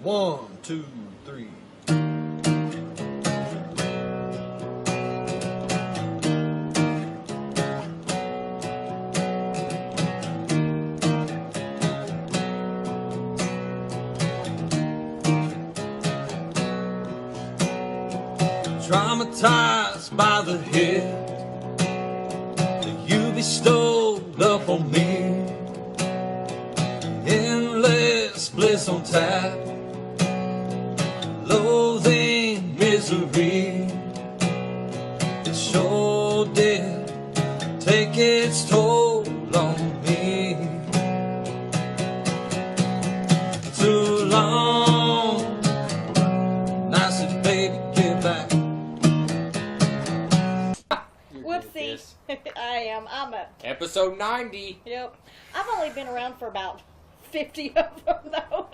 1, 2, 3. Traumatized by the hit that you bestowed upon me. Endless bliss on tap, loathing misery. It sure did take its toll on me. Too long, and I said, baby, get back. Whoopsie. I am. I'm a. Episode 90. Yep. I've only been around for about 50 of them, though.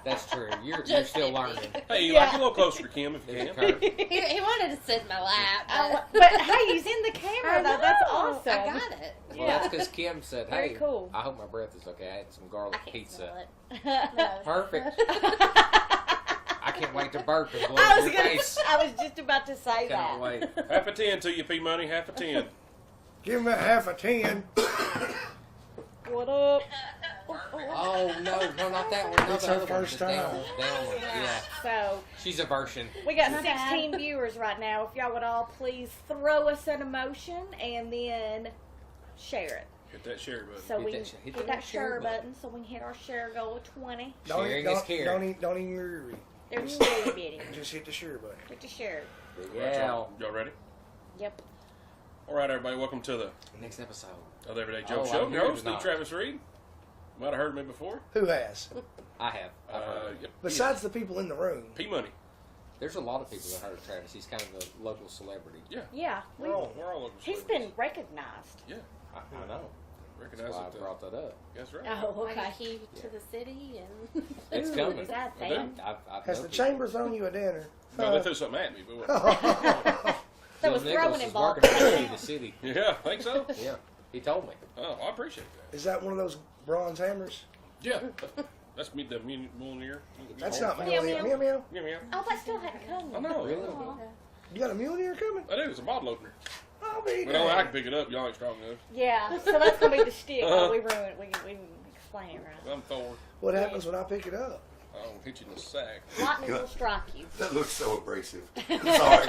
That's true. You're still learning. Hey, you Yeah. like a little closer to Kim if you There's a can. curve. He wanted to sit in my lap. But hey, he's in the camera, though. That's awesome. I got it. Well, that's because Kim said, Very hey, cool. I hope my breath is okay. I had some garlic I can't pizza. smell it. No. Perfect. I can't wait to burp and blow in your face. I was just about to say Cannot that. wait. Half a 10 to you, P Money. Half a 10. Give me half a 10. What up? Oh, no, not that one. Not It's the her other one. first Just that time. one. That one. Yeah. So, She's a version. we got Not 16 viewers right now. If y'all would all please throw us an emotion and then share it. Hit that share button. So Hit we that- can hit hit that that share share button so we can hit our share goal of 20. Sharing is caring. Don't even worry. There's really bitty. Just hit the share button. Hit the share. Yeah. Y'all ready? Yep. All right, everybody. Welcome to the Next episode. Other Everyday Joe Oh, Show. I'm Your here host, Steve tonight. Travis Reed. Might have heard me before. Who has? I have. I've heard. Yep. Besides the people in the room. P Money. There's a lot of people that heard of Travis. He's kind of a local celebrity. Yeah. Yeah. We're all over. He's been recognized. Yeah. I know. Recognize That's why it. I brought that up. That's right. Oh, Like a okay. key to the city and It's Ooh, coming. is that a I do. thing? I've Has known the people. Chambers thrown you a dinner? No, they threw something at me. But There Bill was Nichols throwing is involved. working for the city. yeah, think so? Yeah, he told me. Oh, I appreciate that. Is that one of those bronze hammers? Yeah. That's me, the Mjolnir. That's not Meow, Mjolnir. meow. Meow, meow. Yeah, yeah. Oh, that still hadn't come. I know. Really? You got a Mjolnir coming? I do. It's a bottle opener. I'll be But only I damned. can pick it up. Y'all ain't strong enough. Yeah, so that's gonna be the stick. Oh, we ruined. We didn't explain it right. I'm Thor. What happens when I pick it up? I'll hit you in the sack. Lightning will strike you. That looks so abrasive. I'm sorry.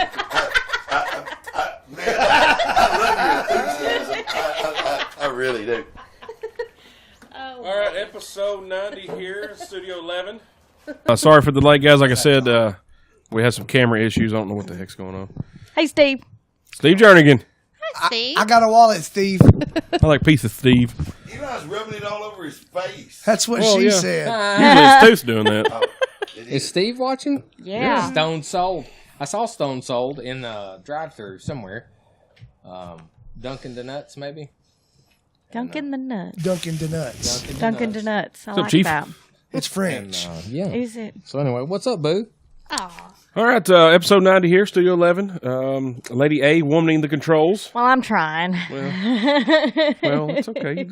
Man, I love your enthusiasm. I really do. Oh. All right, episode 90 here, Studio 11. Sorry for the delay, guys. Like I said, we had some camera issues. I don't know what the heck's going on. Hey, Steve. Steve Jernigan. Steve. I got a wallet, Steve. I like piece of Steve. You know, I was rubbing it all over his face. That's what Well, she yeah. said. Usually it's Toast doing that. Oh, it Is Steve watching? Yeah. Stone Sold. I saw Stone Sold in the drive-thru somewhere. Dunkin' Donuts, maybe. Dunkin' the Nuts. Dunkin' Donuts. Dunkin' Donuts. I up, like Chief? that. It's French. Yeah. Is it? So anyway, what's up, Boo? Aw. All right, episode 90 here, Studio 11. Lady A womaning the controls. Well, I'm trying. Well, it's okay.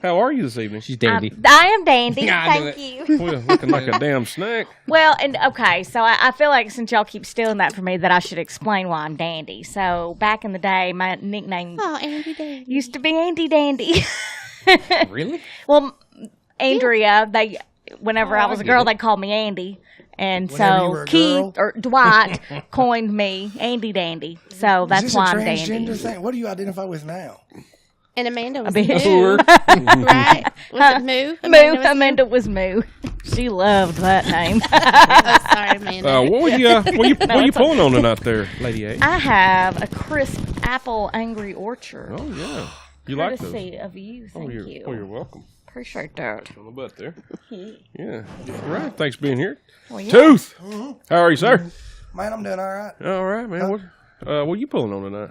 How are you this evening? She's dandy. I am dandy. I knew Thank you. Well, looking like a damn snack. Well, and okay, so I feel like since y'all keep stealing that from me, that I should explain why I'm dandy. So back in the day, my nickname Oh, Andy Dandy. used to be Andy Dandy. Really? Well, Andrea, whenever I was a I girl, get it. they called me Andy. And Whenever you so were a Keith girl? or Dwight coined me Andy Dandy. So Is that's this a why I'm transgender dandy. thing? What do you identify with now? And Amanda was bit. Moo. Right? Was it Moo? Moo. was Amanda was Moo. She loved that name. Oh, sorry, Amanda. What were you it's pulling on tonight there, Lady A? I have a crisp apple Angry Orchard. Oh, yeah. You like those? Courtesy of you. Thank you. Oh, you're welcome. Appreciate that. On the butt there. Yeah. All right. Thanks for being here. Well, yeah. Tooth. How are you, sir? Man, I'm doing all right. All right, man. What are you pulling on tonight?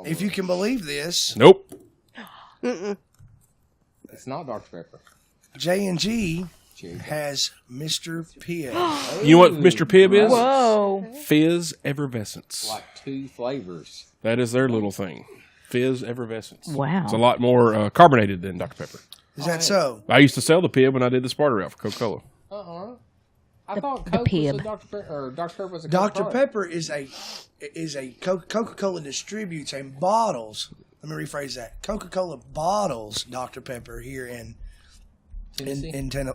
If you can believe this, Nope. It's not Dr. Pepper. J&G Cherry. has Mr. Pibb. You know what Mr. Pibb is? Whoa. Fizz Effervescence. Like 2 flavors. That is their little thing. Fizz Effervescence. Wow. It's a lot more carbonated than Dr. Pepper. Is that so? I used to sell the Pibb when I did the Sparta route for Coca-Cola. Uh-huh. I thought the Coke was pib. a Dr. Pepper, or Dr. Pepper was a Coke Dr. product. Pepper is a Coca-Cola distributes and bottles. Let me rephrase that. Coca-Cola bottles Dr. Pepper here in Tennessee?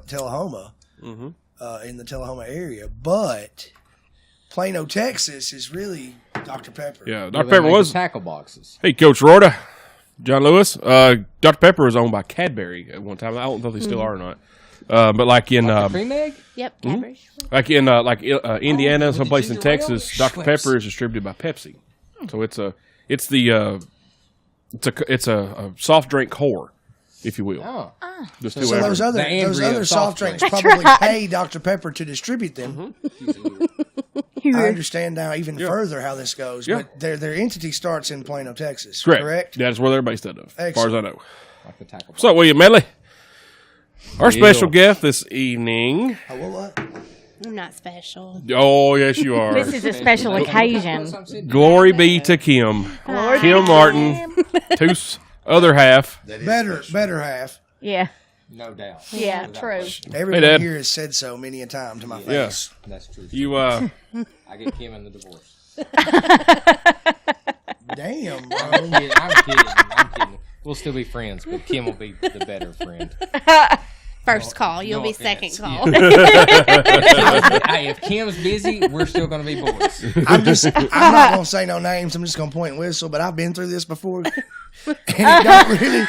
Tullahoma, in the Tullahoma area, but Plano, Texas is really Dr. Pepper. Yeah, Yeah, Dr. they Pepper make was. the tackle boxes. Hey, Coach Rorta, John Lewis. Dr. Pepper was owned by Cadbury at one time. I don't know if they still are or not. But like in Cream egg? Yep, Cadbury. Indiana, someplace in ginger ale? Texas, Dr. Pepper is distributed by Pepsi. So it's a soft drink whore, if you will. Oh. Just So whoever. those The other Ambria soft soft drinks drinks. probably pay Dr. Pepper to distribute them. I understand now even further how this goes, Yeah. but their entity starts in Plano, Texas. Correct. Correct? That's where they're based out of, as far as I know. Like the tackle box. What's up, William Medley? Our special guest this evening. Oh, what? I'm not special. Oh, yes, you are. This is a special occasion. Glory be to Kim. Kim Martin, other half. Better half. Yeah. No doubt. Yeah, true. Everyone Dad. here has said so many a time to my Yeah. face. That's true. You, I get Kim in the divorce. Damn, bro. I'm kidding. We'll still be friends, but Kim will be the better friend. First call. You'll no be offense. second call. Hey, if Kim's busy, we're still going to be boys. I'm not gonna say no names. I'm just gonna point and whistle. But I've been through this before, and it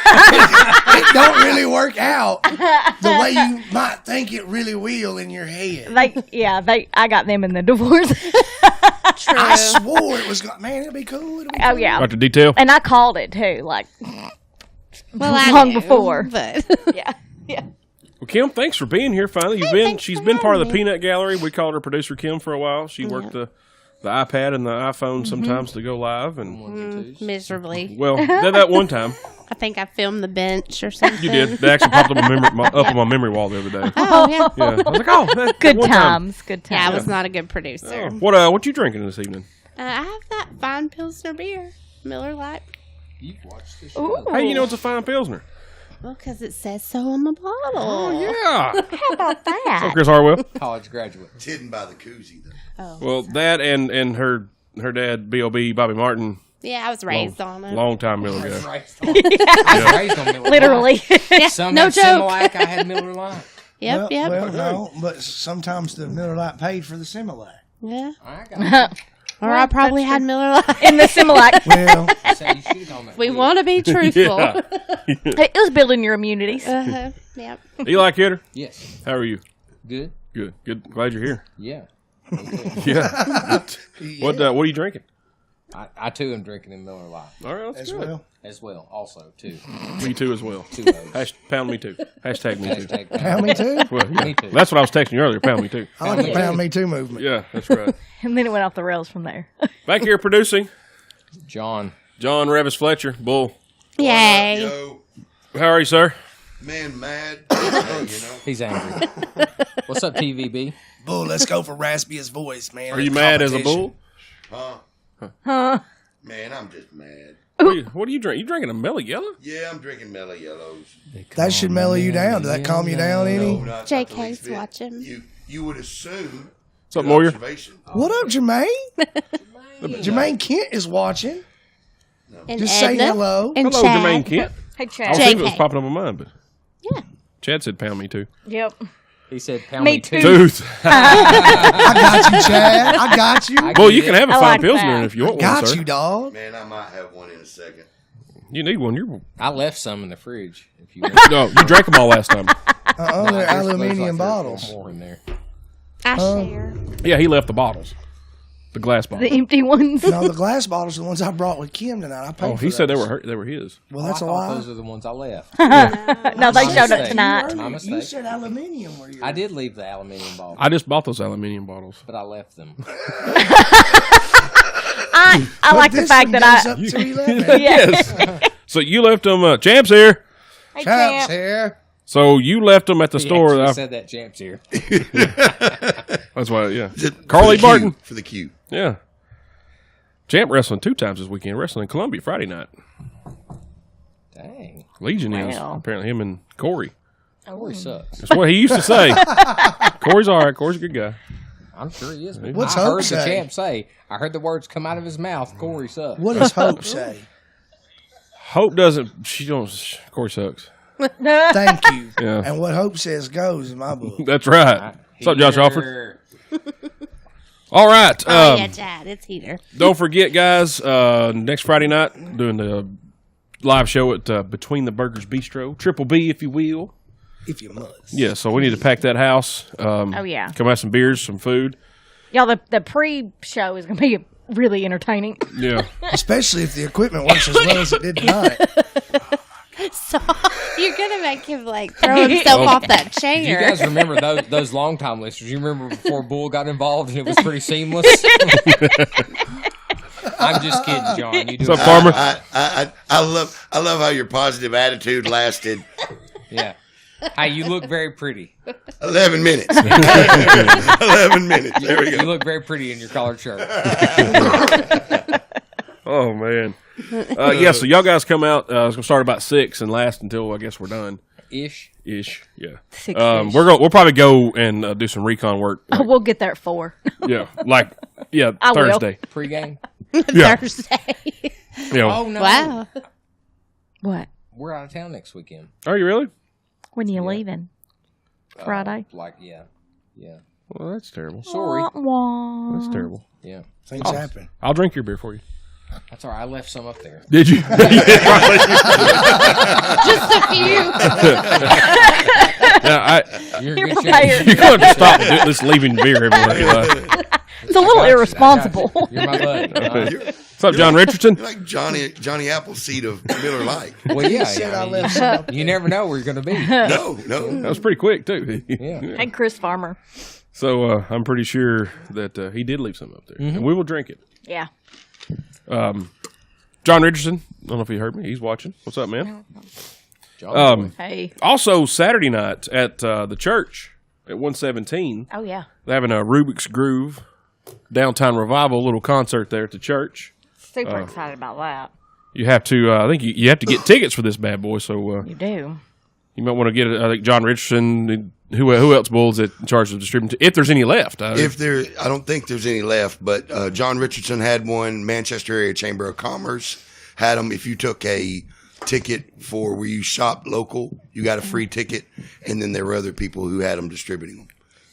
don't really work out the way you might think it really will in your head. I got them in the divorce. True. I swore it was. Man, it'll be cool. It'll be Oh cool. yeah, Dr. Detail. and I called it too. Like, Well, I long knew, before. But yeah. Well, Kim, thanks for being here. Finally, she's been part of the Peanut Gallery. We called her producer Kim for a while. She worked the iPad and the iPhone sometimes to go live, and miserably. well, that one time I think I filmed the bench or something. you did. They actually popped up on my memory wall the other day. Oh, yeah. Yeah, I was like, oh, that Good one time. times. Good Yeah, I times. was not a good producer. Oh, what you drinking this evening? I have that fine Pilsner beer, Miller Lite. You've watched the show. Ooh. Hey, you know it's a fine Pilsner. Well, because it says so on the bottle. Oh, yeah. How about that? Oh, Chris Harwell. College graduate. It's hidden by the koozie, though. Well, that and her dad, B.O.B., Bobby Martin, Yeah, I was raised on it. long time ago. I was raised on Miller Literally. Lite. Some no got joke. Similac, I had Miller Lite. Yep, yep. Well, no, but sometimes the Miller Lite paid for the Similac. Yeah. I got Or I probably had Miller Lite. In the Similac. Well, you. So you should've gone that We quick. want to be truthful. Yeah. It was building your immunities. Yep. Eli Kidder, Yes. how are you? Good. Good. Glad you're here. Yeah. Yeah. What are you drinking? I too am drinking in Miller Lite All right, that's as good. well. as well. Also, too. Me too as well. Two of those. Pound me too. Hashtag me too. Hashtag Pound me too. Well, yeah. Me too. That's what I was texting you earlier. Pound me too. I like the pound me too movement. Yeah, that's right. And then it went off the rails from there. Back here producing, John. John Revis Fletcher, Bull. Yay. Yo, How are you, sir? man, mad. You know. He's angry. What's up, TVB? Bull, let's go for raspiest voice, man. Are you mad as a bull? Huh? Man, I'm just mad. What are you drinking? You drinking a Mellow Yellow? Yeah, I'm drinking Mellow Yellows. That should mellow you down. Does that calm you down any? No, not JK's the least bit. watching. You would assume. What's up, good Moyer? observation. What up, Jermaine? Jermaine Kent is watching. And Just say Edna hello. And Hello, Chad. Jermaine Kent. Hey, I was Chad. thinking it was JK. popping up on mine, but Yeah. Chad said pound me too. Yep. He said, "Pound Me me too." Tooth. I got you, Chad. I got you. I Well, get you can it. have a I fine like Pilsner that. if you want one, Got sir. you, dog. Man, I might have one in a second. You need one. You're I left some in the fridge. If you no, you drank them all last time. They're There's aluminium like bottles. More in there. I share. Yeah, he left the bottles, the glass bottles. The empty ones. No, the glass bottles are the ones I brought with Kim tonight. I paid Oh, for he said they those. were his. Well, I that's a thought lie. those are the ones I left. No, they My showed up mistake. tonight. My You mistake. said aluminium were yours. I did leave the aluminium bottle, I just bought those aluminium bottles. but I left them. I like the This fact one that goes I. up to 11. Yes. So you left them. Champ's here. Hey, Chaps champ. here. So you left them at the He store. actually I- said that Champ's here. That's why. Yeah. For Carly the Barton. cute, for the cute. Yeah. Champ wrestling 2 times this weekend. Wrestling in Columbia Friday night. Dang. Legion is Wow. apparently him and Corey. Corey sucks. That's what he used to say. Corey's all right. Corey's a good guy. I'm sure he is. But What's I Hope heard say? the champ say. I heard the words come out of his mouth. Corey sucks. What does Hope say? Hope doesn't. She don't. Corey sucks. Thank you. Yeah. And what Hope says goes in my book. That's right. What's up, Josh Alford? Here. All right. Oh, yeah, Chad. It's Heater. Don't forget, guys. Next Friday night, doing the live show at Between the Burgers Bistro, Triple B, if you will. If you must. Yeah. So we need to pack that house. Oh, yeah. Come have some beers, some food. Y'all, the pre-show is going to be really entertaining. Yeah. Especially if the equipment works as well as it did tonight. So you're gonna make him like throw himself off that Do you chair. guys remember those long-time listeners? You remember before Bull got involved and it was pretty seamless? I'm just kidding, John. You do What's up, Farmer? I love how your positive attitude lasted Yeah. Hey, you look very pretty. 11 minutes. 11 minutes. There we You go. look very pretty in your collared shirt. Oh man. Yeah. So y'all guys come out. It's gonna start about 6 and last until I guess we're done. Ish. Yeah. 6-ish. We'll probably go and do some recon work. Oh, we'll get there at 4. Yeah. I will. Thursday. Pre-game. Yeah. Thursday. You know. Oh, no. Wow. What? We're out of town next weekend. Are you really? When you leaving? Friday? Yeah. Well, that's terrible. Sorry. Wah, wah. That's terrible. Yeah. Things happen. I'll drink your beer for you. That's all right. I left some up there. Did you? Just a few. Yeah, You're You're in good shape. prepared. you're going to stop this leaving beer everywhere. It's a little irresponsible. You're my buddy. What's up, John Richardson? You're like Johnny Appleseed of Miller Lite. Well, yeah. Said I I mean, left some up you never know where you're going to be. No. That was pretty quick, too. Yeah. Hey, Chris Farmer. So I'm pretty sure that he did leave some up there. And we will drink it. Yeah. John Richardson, I don't know if he heard me. He's watching. What's up, man? Hey. Also, Saturday night at the church at 117, Oh, yeah. they're having a Rubik's Groove Downtown Revival little concert there at the church. Super excited about that. You have to, I think you have to get tickets for this bad boy, so You do. you might want to get it. I think John Richardson, who else Bull's in charge of distributing, if there's any left. I don't think there's any left, but John Richardson had one. Manchester Area Chamber of Commerce had them. If you took a ticket for where you shop local, you got a free ticket, and then there were other people who had them distributing them.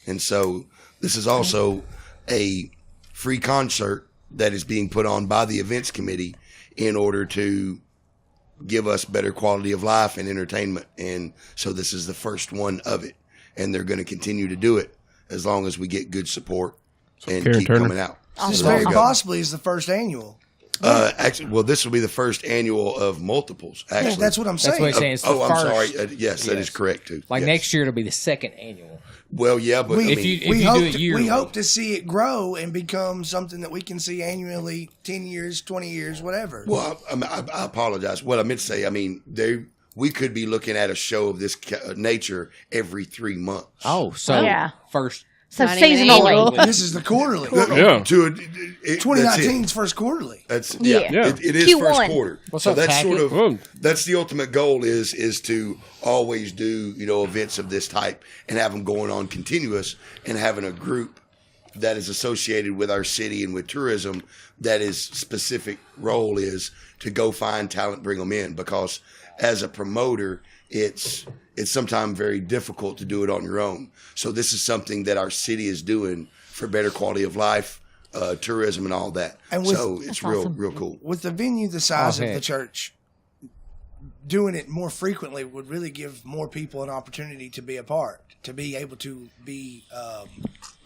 And so this is also a free concert that is being put on by the events committee in order to give us better quality of life and entertainment. And so this is the first one of it. And they're going to continue to do it as long as we get good support and Karen keep Turner. coming out. This So there very you go. possibly is the first annual. Actually, well, this will be the first annual of multiples. Actually, That's what I'm That's saying. what he's saying. It's the Oh, I'm first. sorry. Yes, that is correct too. Like Yes. next year, it'll be the second annual. Well, yeah, but We, I If mean, you- we, do hope it to, yearly. we hope to see it grow and become something that we can see annually, 10 years, 20 years, whatever. well, I apologize. What I meant to say, I mean, we could be looking at a show of this nature every 3 months. Oh, so Yeah. first. So Not even seasonally. annual. This is the quarterly. Yeah. 2019's first quarterly. That's Yeah. Yeah. It is Q1. first quarter. What's so up, that's Tackett? sort of Well- that's the ultimate goal is to always do events of this type and have them going on continuous and having a group that is associated with our city and with tourism that is specific role is to go find talent, bring them in, because as a promoter it's sometimes very difficult to do it on your own. So this is something that our city is doing for better quality of life, tourism, and all that. And with- so it's real cool. With the venue the size Oh, of the heck. church, doing it more frequently would really give more people an opportunity to be a part, to be able to be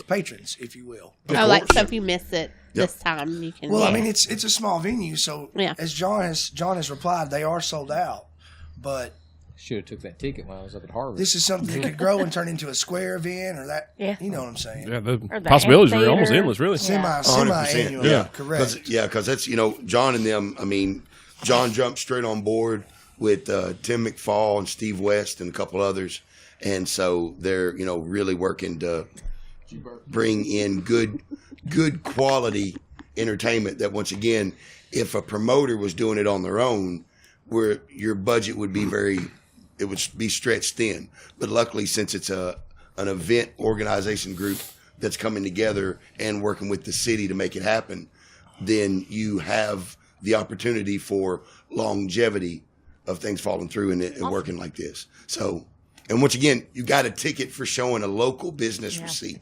patrons, if you will. Oh, like so if you miss it Yep. this time, you can. Well, I mean, it's a small venue, so Yeah. as John has replied, they are sold out. But Should have took that ticket when I was up at Harvard. this is something that could grow and turn into a square event, or that. Yeah. You know what I'm saying? Yeah, the Or the possibilities are almost amphitheater. endless, really. Semi-annual. Yeah. Correct. Because that's John and them. I mean, John jumped straight on board with Tim McFall and Steve West and a couple others, and so they're really working to bring in good quality entertainment. That once again, if a promoter was doing it on their own, where your budget would be very it would be stretched thin. But luckily, since it's an event organization group that's coming together and working with the city to make it happen, then you have the opportunity for longevity of things falling through and working like this. So, and once again, you got a ticket for showing a local business receipt.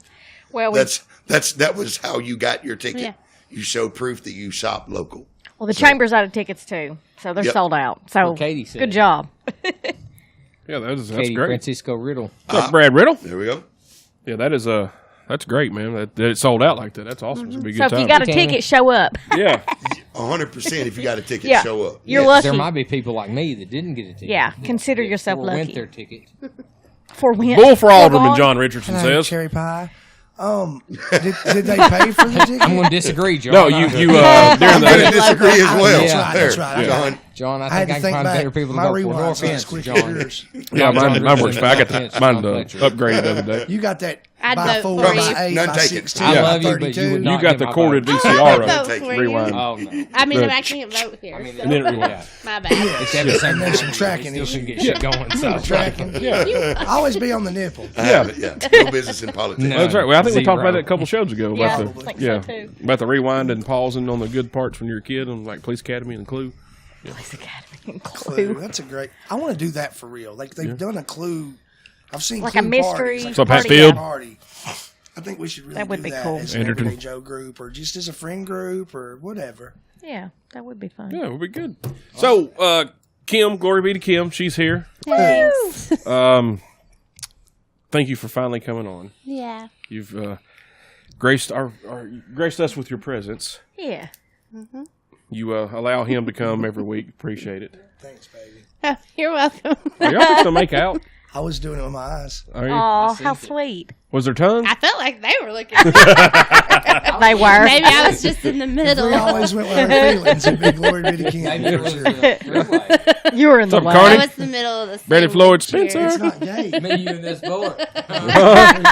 Well, That was how you got your ticket. Yeah. You showed proof that you shop local. well, the chamber's out of tickets too, so they're Yep. sold out. So What Katie said. good job. Yeah, that's Katie great. Francisco Riddle. What's up, Brad Riddle? There we go. Yeah, that's great, man. That it sold out like that. That's awesome. It's gonna be a So good if you time. got a ticket, show up. Yeah, 100% if you got a ticket, Yeah. show up. You're Yes. lucky. There might be people like me that didn't get a ticket. Yeah, consider yourself Or rent lucky. their ticket. For when Bull for Alderman gone? John Richardson Hello, says. cherry pie. Did they pay for the ticket? I'm going to disagree, John. No, you during I'm going to the disagree as well. Yeah. That's right. John. John, I I had think to I can think find back. better people to My vote for. No rewind's not as offense, quick John. as yours. yeah, mine John works. I got Richardson, mine John Fletcher. upgraded the other day. You got that I'd by vote 4, for by you. 8, None by taken. 16, I Yeah. by love you, but 32. you would You not got get the my corded vote. VCR I'll of vote it. for you. Rewind. Oh, no. I mean, Good. I can't vote here. I mean, so And then rewind. yeah. my bad. It's at the same And then some time. tracking You still issues. can get shit going. So. Tracking. Yeah, I always be on the nipple. I have it, yeah. No business in politics. No. that's right. Well, I think we talked Zero. about that a couple shows ago. Yeah, About I the think so, too. about the rewind and pausing on the good parts when you're a kid on like Police Academy and Clue. Police Academy and Clue. Clue. That's a great. I want to do that for real. Like they've done a Clue. I've seen Like Clue a mystery parties, So, Pat party. Field? party. I think we should really That would do be that cool. as an Anderton. Everyday Joe group, or just as a friend group, or whatever. Yeah, that would be fun. Yeah, it would be good. So, Kim, glory be to Kim. She's here. Thanks. Thank you for finally coming on. Yeah. You've graced graced us with your presence. Yeah. You allow him to come every week. Appreciate it. Thanks, baby. Oh, you're welcome. Are y'all just gonna make out? I was doing it with my eyes. Are you? Oh, how sweet. Was there tongue? I felt like they were looking. They were. Maybe I was just in the middle. We always went with our feelings. And big glory be to King. Maybe it for was sure. the three-way. You were in the What's up, way. Carney? I was in the middle of the Betty same Floyd chair. Spencer. It's not gay. Me, you, and this boy.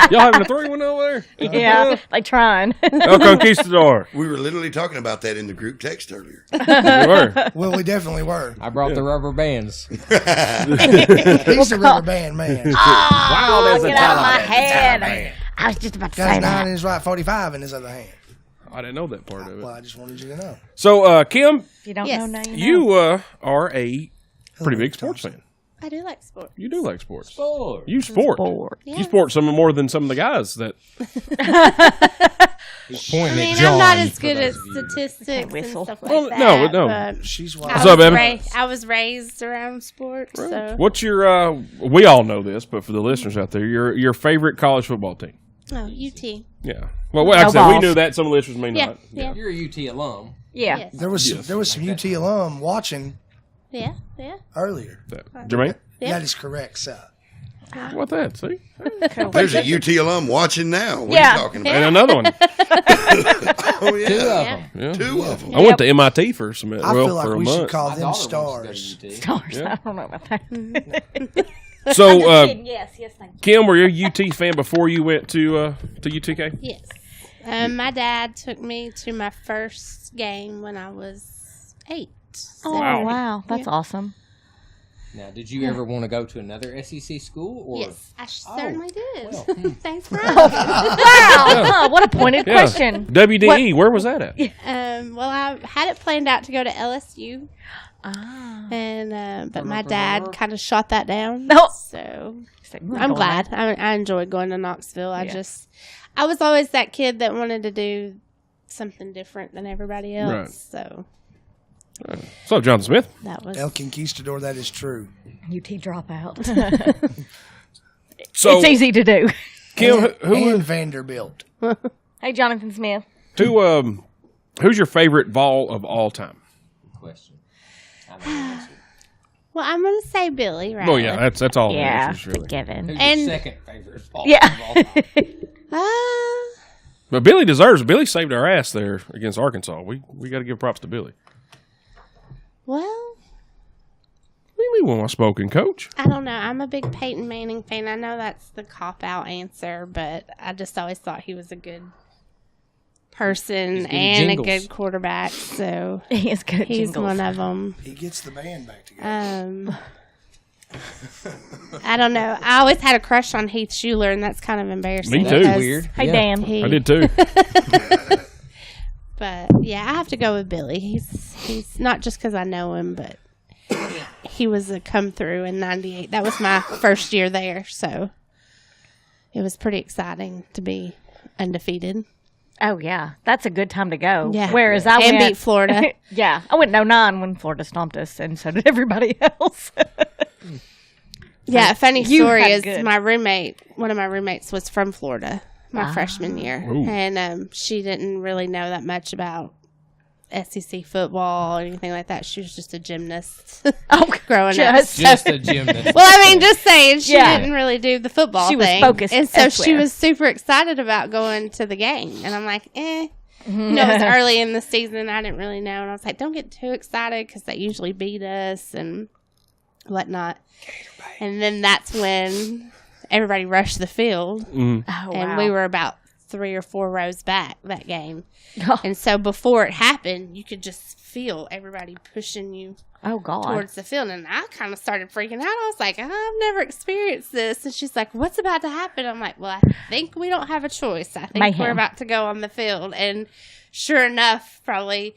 Y'all having a 3-1 over there? Yeah, like trying. El Conquistador. We were literally talking about that in the group text earlier. We were. Well, we definitely were. I brought the rubber bands. He's the rubber band man. Oh, get out of my head. I was just about to Got say his 9 that. in his right, 45 in his other hand. I didn't know that part of Well, it. I just wanted you to know. So, Kim, If you don't Yes. know, now you know. you are a pretty big sports fan. I do like sports. You do like sports. Four. You sport. Bored. Yeah. You sport some more than some of the guys that. He's pointing I mean, at John. I'm not as for good at those of you. statistics and Whistle. stuff like Well, that. no. but She's I wild. What's was up, Evan? I was raised around sports, so What's your? We all know this, but for the listeners out there, your favorite college football team. oh, UT. Yeah. Well, like I No said, we balls. knew that. Some listeners may Yeah, not. yeah, You're a UT alum. Yeah. yes. There was some UT alum watching yeah. earlier. Jermaine, Yeah. That is correct, sir. what that? See, There's a UT alum watching now. What Yeah. are you talking about? and another one. Oh, Two yeah. of Yeah. them. Yeah. 2 of them. I went to MIT for some. I well, feel for like a we should month. call My them daughter stars. wants to go to UT. Stars. Yeah. I don't know about that. So, yes, thank you. Kim, were you a UT fan before you went to UTK? Yes. My dad took me to my first game when I was 8. Oh, Wow. wow. That's awesome. Now, did you ever want to go to another SEC school? Or? Yes, I certainly did. well. Thanks for asking. Wow. What a pointed Yeah. question. WDE, where was that at? Well, I had it planned out to go to LSU, Ah. and but From my Upper dad River? kind of shot that down. No. So I'm I'm glad. I enjoyed going to Knoxville. I was always that kid that wanted to do something different than everybody else. Right. So So, John Smith. that was El Conquistador, that is true. UT dropout. So, it's easy to do. Kim, who And Vanderbilt. Hey, Jonathan Smith. who's your favorite Vol of all time? Question. I know the answer. well. I'm gonna say Billy, right? Oh yeah, that's all. the Yeah, answers, really. given. Who's And- your second favorite ball Yeah. of all time? But Billy deserves. Billy saved our ass there against Arkansas. We got to give props to Billy. Well, What do you mean when I spoken, Coach? I don't know. I'm a big Peyton Manning fan. I know that's the cop-out answer, but I just always thought he was a good person He's good at and a jingles. good quarterback. So He is good at he's jingles. one of them. He gets the band back together. I don't know. I always had a crush on Heath Schuler, and that's kind of embarrassing. Me too. because Weird. Hey, Yeah. Dan. I did too. But yeah, I have to go with Billy. He's not just because I know him, but he was a come through in '98. That was my first year there, so it was pretty exciting to be undefeated. Oh yeah, that's a good time to go. Yeah. Whereas I And went, beat Florida. yeah, I went in '09 when Florida stomped us, and so did everybody else. Yeah, a funny You story had is good. one of my roommates was from Florida my freshman year, Ooh. and she didn't really know that much about SEC football or anything like that. She was just a gymnast growing up. Just a gymnast. Well, I mean, just saying, she Yeah. didn't really do the football She was thing. focused and so she elsewhere. was super excited about going to the game. And I'm like, You know, it was early in the season. I didn't really know. And I was like, don't get too excited because they usually beat us and whatnot. And then that's when everybody rushed the field. Oh, And wow. we were about 3 or 4 rows back that game. And so before it happened, you could just feel everybody pushing you Oh God. towards the field, and I kind of started freaking out. I was like, I've never experienced this. And she's like, what's about to happen? I'm like, well, I think we don't have a choice. I think Mayhem. we're about to go on the field. And sure enough, probably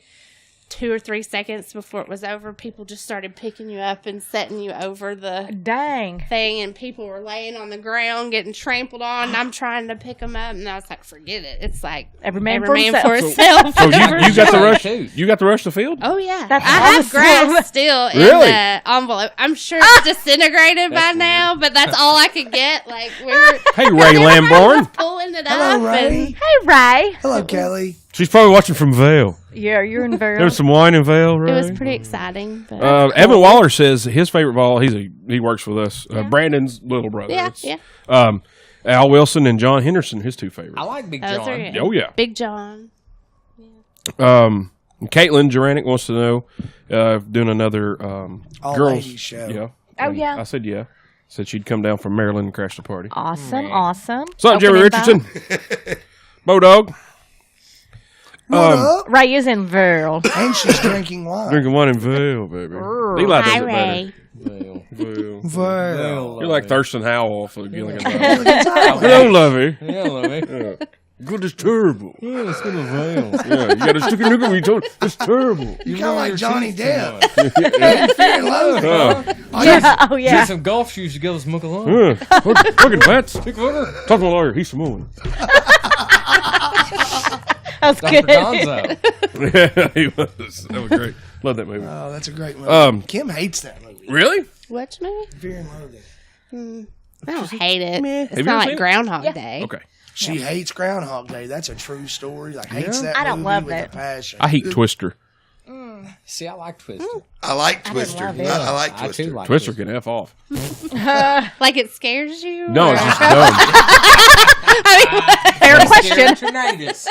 2 or 3 seconds before it was over, people just started picking you up and setting you over the Dang. thing, and people were laying on the ground getting trampled on, and I'm trying to pick them up, and I was like, forget it. It's like Every man for himself. himself. So you got the rush? Too. You got the rush the field? Oh yeah, That's I have awesome. grass still in Really? the envelope. I'm sure it's disintegrated by That's now, but that's all I could get. Like we were Hey, Ray Lamborn. pulling it Hello, up, Ray. and Hey Ray. Hello, Kelly. She's probably watching from Vail. Yeah, you're in very. There was some wine in Vail, Ray. it was pretty exciting. But Evan Waller says his favorite ball. He works with us. Brandon's little brother. yeah, It's, yeah, Al Wilson and John Henderson, his 2 favorites. I like Big those John. are good. Oh yeah. Big John. Caitlin Juranic wants to know, doing another All girls ladies show. Yeah. Oh, And yeah. I said yeah. Said she'd come down from Maryland and crash the party. Awesome, awesome. What's up, Jerry Opening Richardson? Bodog. Ray is in Vail. And she's drinking wine. Drinking wine in Vail, baby. Eli does Hi, it better. Ray. Vail. Well, You're like Thurston Howell for Gilligan. Hello. Hello, Lovey. Yeah, Louie. Good is terrible. Yeah, let's go to Vail. Yeah, you got a sticky nigga when you told it's terrible. You kind of like Johnny Depp. Depp. Fear and Loathing. Yeah. Oh yeah. Get some golf shoes to go with smoke along. Yeah. Look at Pats. Talk to my lawyer. He's Samoan. That was Dr. good. Gonzo. Yeah, he was. That was great. Love that movie. Oh, that's a great movie. Kim hates that movie. Really? Which movie? Fear and Loathing. I don't hate it. It's Have you not ever like seen it? Groundhog Day. Okay. She hates Groundhog Day. That's a true story. Like hates Yeah. that I don't movie love with it. a passion. I hate Twister. See, I like Twister. I like Twister. love it. I like I Twister. too like Twister can F off. Like it scares you? No, or- it's just dumb. Fair question. Tornadoes.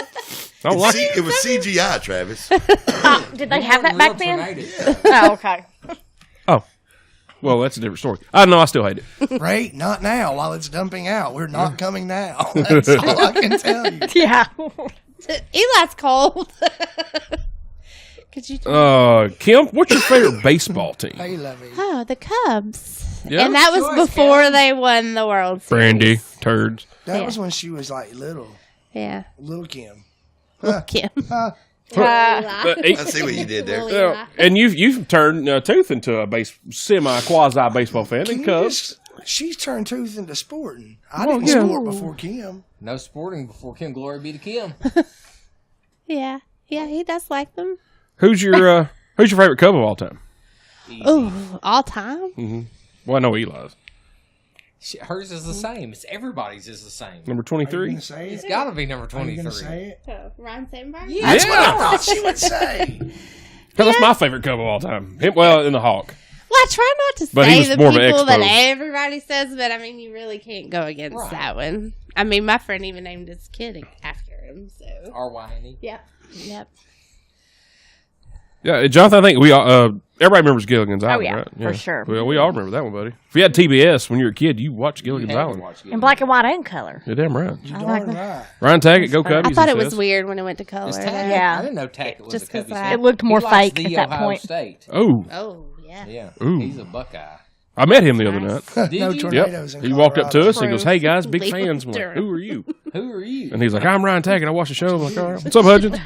I don't like It was CGI, Travis. Did they have that back then? Tornadoes. Oh, okay. Oh. Well, that's a different story. I know. I still hate it. Right? Not now. While it's dumping out, we're not coming now. That's all I can tell you. Yeah. Eli's cold. Could you? Kim, what's your favorite baseball team? Hey, Lovey. Oh, the Cubs. Yeah? And that was Choice, before Kim. they won the World Series. Brandy, turds. That was when she was like little Yeah. Kim. Kim. I see what you did there. And you've turned Tooth into a semi quasi baseball fan. Can And you Cubs. she's turned Tooth into sporting. I didn't sport before Kim. No sporting before Kim. Glory be to Kim. Yeah. Yeah, he does like them. Who's your favorite Cub of all time? Oh, all time? Well, I know Eli's. Hers is the same. It's everybody's is the same. Number Are you 23. gonna say It's it? got to be number Are you 23. gonna say it? Ryan Sandberg? That's what I thought she would say. That's my favorite Cub of all time. Well, in the Hawk. Well, I try not to But he say was the more of an people that expo. everybody says, but I mean, you really can't go against Right. that one. I mean, my friend even named his kid after him, so. R-Y-N-E. Yep. Yep. Yeah, Jonathan, I think we all, everybody remembers Gilligan's Island, yeah, right? for sure. Well, we all remember that one, buddy. If you had TBS when you were a kid, you watched You Gilligan's had to Island. watch In black and white and color. You're damn right. You darn right. Ryan Taggart, go Cubbies. I thought he it was says. weird when it went to color. It's though. Tackett. Yeah. I didn't know Tackett was Just a 'cause Cubby I- fan. It looked more He likes fake the at that Ohio point. State. Oh, Oh, yeah. Yeah. Ooh. He's a Buckeye. I met him the other night. Did No you? tornadoes in He walked up to Colorado. us and he goes, "Hey guys, big Leave fans." I'm like, Durham. "Who are you?" Who are you? And he's like, "I'm Ryan Taggart. I watch the show." I'm like, "All right, what's up, Hudgens?"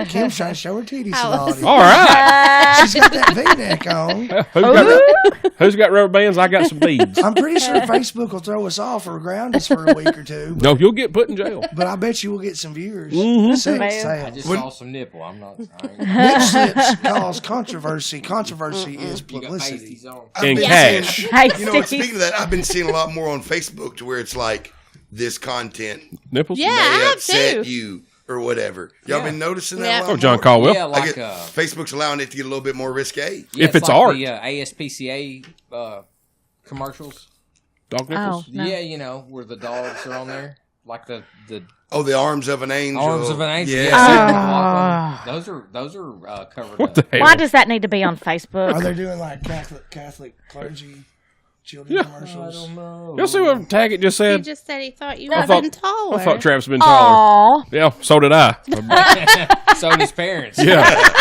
Kim's trying to show her titties. How- Tonight. All right. She's got that V-neck on. Who's got rubber bands? I got some beads. I'm pretty sure Facebook will throw us off or ground us for a week or two. No, you'll get put in jail. But I bet you will get some viewers. Mm-hmm. Sex Man. I sales. just saw some nipple. I'm not. Nip slips cause controversy. Controversy is You got publicity. pasties on. I've And been cash. seeing- Hey, You know, Steve. speaking of that, I've been seeing a lot more on Facebook to where it's like this content Nipples? Yeah, I may have upset too. you or whatever. Y'all Yeah. been noticing that? Yeah. a lot Oh, John more? Caldwell. Yeah, I like get, uh, Facebook's allowing it to get a little bit more risque. yeah, If it's like art. the ASPCA commercials. Dog nipples? Oh, no. Yeah, you know where the dogs are on there, like the Oh, the arms of an angel. arms of an angel. Yeah. Yeah, those are covered. What the up. hell? Why does that need to be on Are Facebook? they doing like Catholic clergy children Yeah. commercials? Y'all see what Taggart just He said? just said he thought you I were thought- been taller. I thought Travis had been taller. Aw. Yeah, so did I. So did his parents. Yeah.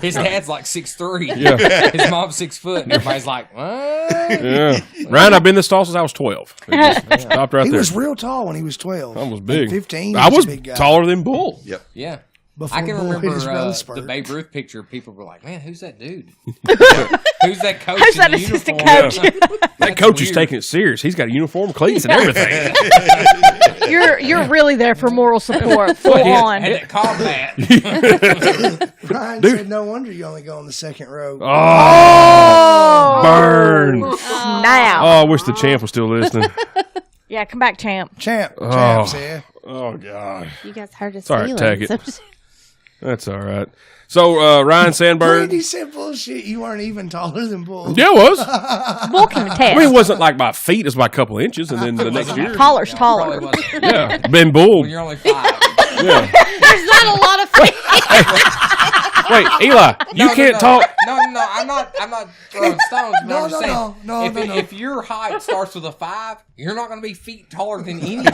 His dad's like 6'3". Yeah. His mom's 6 foot, and everybody's like, "What?" Yeah. Ryan, I've been this tall since I was 12. It just stopped right He there. was real tall when he was 12. I was big. 15. I was a big guy. taller than Bull. Yep. Yeah. Before I can Bull hit remember his growth spurt. the Babe Ruth picture. People were like, "Man, who's that dude? Who's that coach? Who's in that the assistant uniform?" coach? That coach is weird. taking it serious. He's got a uniform, cleats, and everything. You're really there for moral support, full on. Had that combat. Ryan said, no wonder you only go on the second row. Oh, burn. Now, Oh, I wish the champ was still listening. yeah, come back, champ. Champ Oh. said. Oh, God. You guys hurt his Sorry, feelings. tag That's all right. So, Ryan Sandberg. Randy said bullshit. You weren't even taller than Bull. Yeah, it was. Bull can I attest. mean, it wasn't like my feet. It's by a couple inches, and then the next year. Taller's Probably taller. wasn't. Yeah, Ben Bull. When you're only 5. Yeah. There's not a lot of feet. Wait, Eli, you can't talk. No, I'm not throwing stones. But I'm just saying, No. if your height starts with a 5, you're not going to be feet taller than anybody.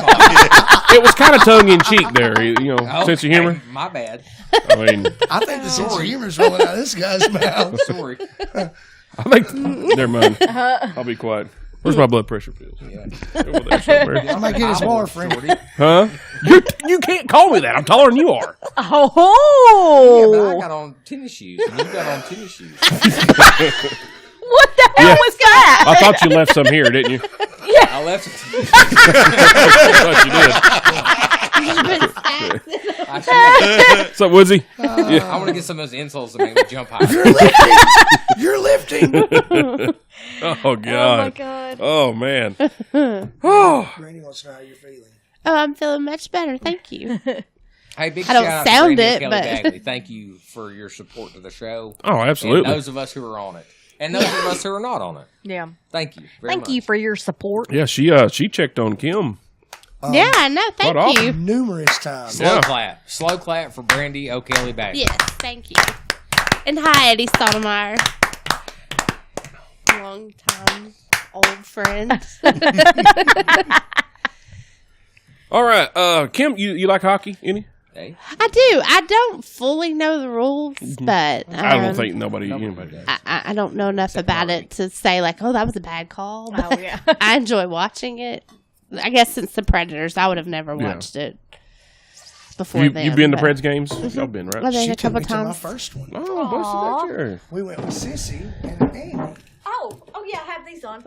It was kind of tongue in cheek there, you know, sense of humor. My bad. I mean, I think the sense of humor's rolling out of this guy's mouth. Sorry. I think. Never mind. I'll be quiet. Where's my blood pressure pills? Over there somewhere. I might get his boyfriend. Huh? You can't call me that. I'm taller than you are. Yeah, but I Oh, got on tennis shoes, and you got on tennis shoes. what the hell was that? I thought you left some here, didn't you? I left. I thought you did. What's up, Woodsy? I want to get some of those insoles that make me jump high. You're lifting. Oh, God. God. Oh, man. Randy wants to know how you're feeling. Oh, I'm feeling much better. Thank you. Hey, big I don't shout out to sound Brandy and it, Kelly but- Bagley. Thank you for your support to the show. Oh, And absolutely. those of us who are on it. And those of us who are not on it. Yeah. Thank you. Very Thank much. you for your support. Yeah, she checked on Kim. Yeah, I know. Quite Thank often. you. Numerous times. Slow Yeah. clap. Slow clap for Brandy O'Kelly Bagley. Yes, thank you. And hi, Eddie Stoudemire. Long time old friend. All right, Kim, you like hockey? Any? Hey, I do. I don't fully know the rules, but I don't think anybody does. I don't know enough about it to say like, oh, that was a bad call. But Oh, yeah. I enjoy watching it. I guess since the Predators, I would have never watched it before then. You've been to but- Preds games? Y'all been, right? I've been She a took couple me to my times. first one. Oh, busted that chair. We went with Sissy and Annie. Oh yeah, I have these on.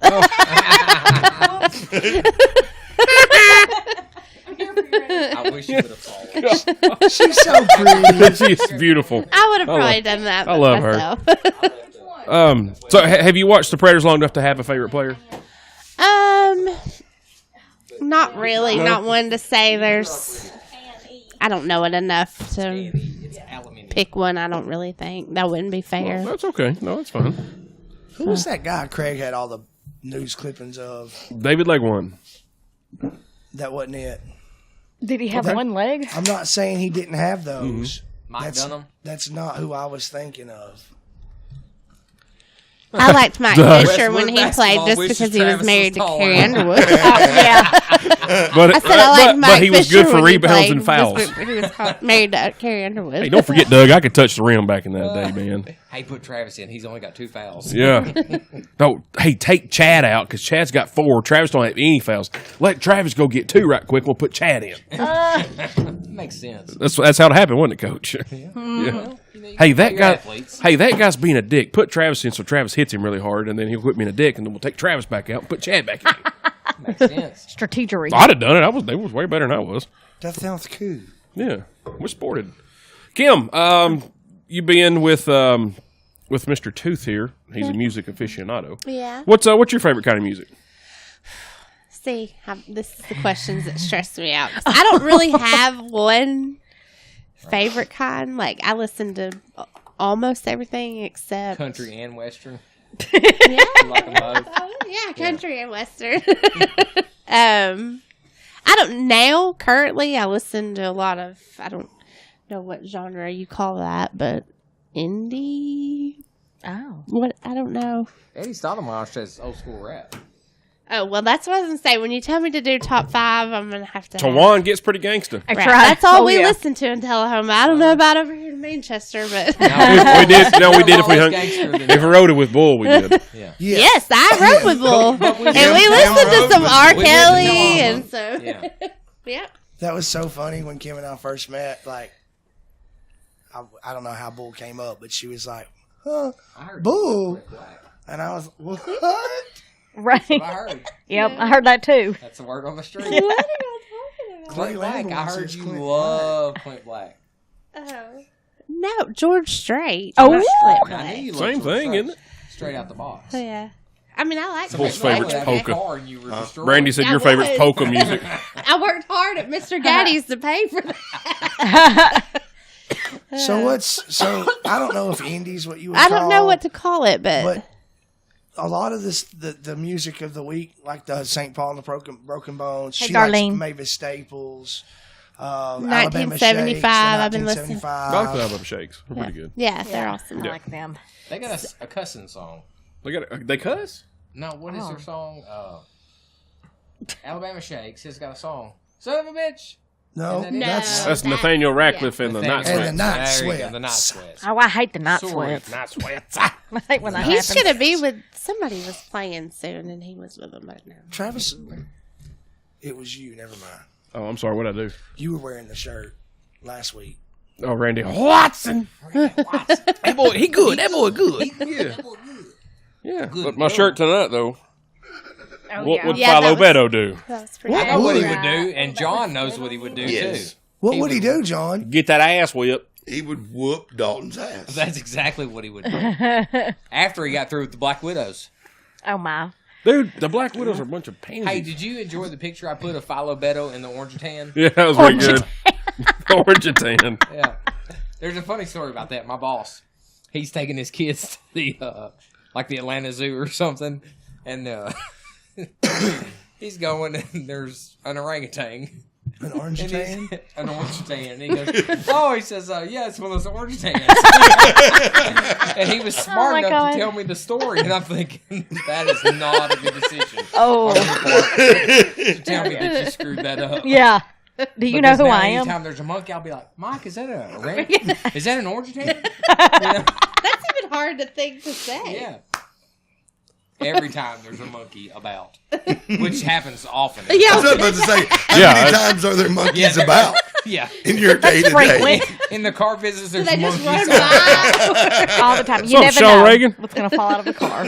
I wish you would have followed. She's so pretty. She's beautiful. I would have I love- probably done that. I love her. myself. So have you watched the Predators long enough to have a favorite player? Not really. Not one to say there's. I don't know it enough to It's aluminium. pick one. I don't really think that wouldn't be fair. That's okay. No, that's fine. Who was that guy Craig had all the news clippings of? David Legwand. That wasn't it. Did he have Okay. one leg? I'm not saying he didn't have those. Mike Dunham. That's not who I was thinking of. I liked Mike Duh. Fisher when he Westwood played just basketball because wishes he was Travis married was to taller. Carrie Underwood. Yeah. But I said I liked Mike but he was Fisher good for when he rebounds played and fouls. just because he was married to Carrie Underwood. Hey, don't forget, Doug. I could touch the rim back in that day, man. Hey, put Travis in. He's only got 2 fouls. Yeah. No, hey, take Chad out because Chad's got 4. Travis don't have any fouls. Let Travis go get 2 right quick. We'll put Chad in. Makes sense. That's how it happened, wasn't it, Coach? Yeah. Hey, that guy. Hey, that guy's being a dick. Put Travis in so Travis hits him really hard, and then he'll quit being a dick, and then we'll take Travis back out and put Chad back in. Makes sense. Strategery. I'd have done it. They was way better than I was. That sounds cool. Yeah, we're sported. Kim, you been with Mr. Tooth here. He's a music aficionado. Yeah. What's your favorite kind of music? See, this is the questions that stress me out. 'Cause I don't really have one favorite kind. Like, I listen to almost everything except Country and Western. Yeah. You like them both? Yeah, country and western. I don't now. Currently, I listen to a lot of. I don't know what genre you call that, but indie. Oh. What I don't know. Eddie Stoudemire says old school rap. Oh well, that's what I was gonna say. When you tell me to do top 5, I'm gonna have to. Tawan gets pretty gangster. I Right. tried. That's all Oh, we yeah. listen to in Tullahoma. I don't know about over here in Manchester, but we did. No, we did. If we hung, Gangster than if we rode it with Bull, we did. Yeah. yes, I rode with Bull, and we listened to some R. Kelly, and so Yeah. yeah. That was so funny when Kim and I first met. Like, I don't know how Bull came up, but she was like, "Huh, I heard Bull," Clint Black. and I was, "What?" Right. I heard. Yep, I heard that too. That's the word on the street. What are you talking about? Clint Black. I Lambert heard says you Clint love Clint Black. Oh. No, George Strait. Oh, Not yeah. straight. I knew you loved Same George thing, Strait. isn't it? Straight out the box. Oh, yeah. I mean, I like Bull's Clint favorite's Black. polka. Brandy Brandy said I your favorite's was. polka music. I worked hard at Mr. Gaddy's to pay for that. So I don't know if indie's what you would I don't know call, what to call it, but a lot of the music of the week, like the St. Paul and the Broken Bones, Hey, she Darlene. likes Mavis Staples, Alabama Shakes, 1975, I've been listening. I like the Alabama Shakes. They're pretty good. yeah, they're awesome. I like them. They got a cussing song. They cuss. No, what is their song? Alabama Shakes has got a song. Son of a bitch. No, And then that's That's Nathaniel Ratcliffe and the Night And the Sweats. Night There you go, Sweats. the Night Sweats. Oh, I hate the night Sorry, sweats. Night Sweats. I hate when that He's happens. going to be with somebody was playing soon, and he was with them right now. Travis. It was you. Never mind. Oh, I'm sorry. What'd I do? You were wearing the shirt last week. Oh, Randy Watson. That boy, he good. That boy good. Yeah. Yeah. But my shirt tonight, though. Oh, What yeah. would Yeah, that Philo was- Beto do? That was pretty I know what he cool. would do, and John knows what he would do Yes. too. What would he do, John? Get that ass whipped. He would whoop Dalton's ass. That's exactly what he would do. After he got through with the Black Widows. Oh, my. Dude, the Black Widows are a bunch of pansies. Hey, did you enjoy the picture I put of Philo Beto in the orangutan? Yeah, that was pretty good. Orangutan. Yeah. There's a funny story about that. My boss, he's taking his kids to the like the Atlanta Zoo or something, and he's going, and there's an orangutan. An orange And tan? he's- an orangutan. And he goes, oh, he says, yeah, it's one of those orangutans. And he was smart my enough God. to tell me the story, and I'm thinking, that is not a good decision. Oh, To tell me that you screwed that up. yeah. Do you know Because who now I am? Anytime there's a monkey, I'll be like, Mike, is that a orangutan? Is that an orangutan? You know? That's even hard to think to say. Yeah. Every time there's a monkey about, which happens often. Yeah. I was about to say, how Yeah, many I- times are there monkeys Yeah. about Yeah. in your day to day? Frequent. In the car business, there's They just monkeys. run by. All the time. You What's never up, Sean know Reagan? what's going to fall out of the car.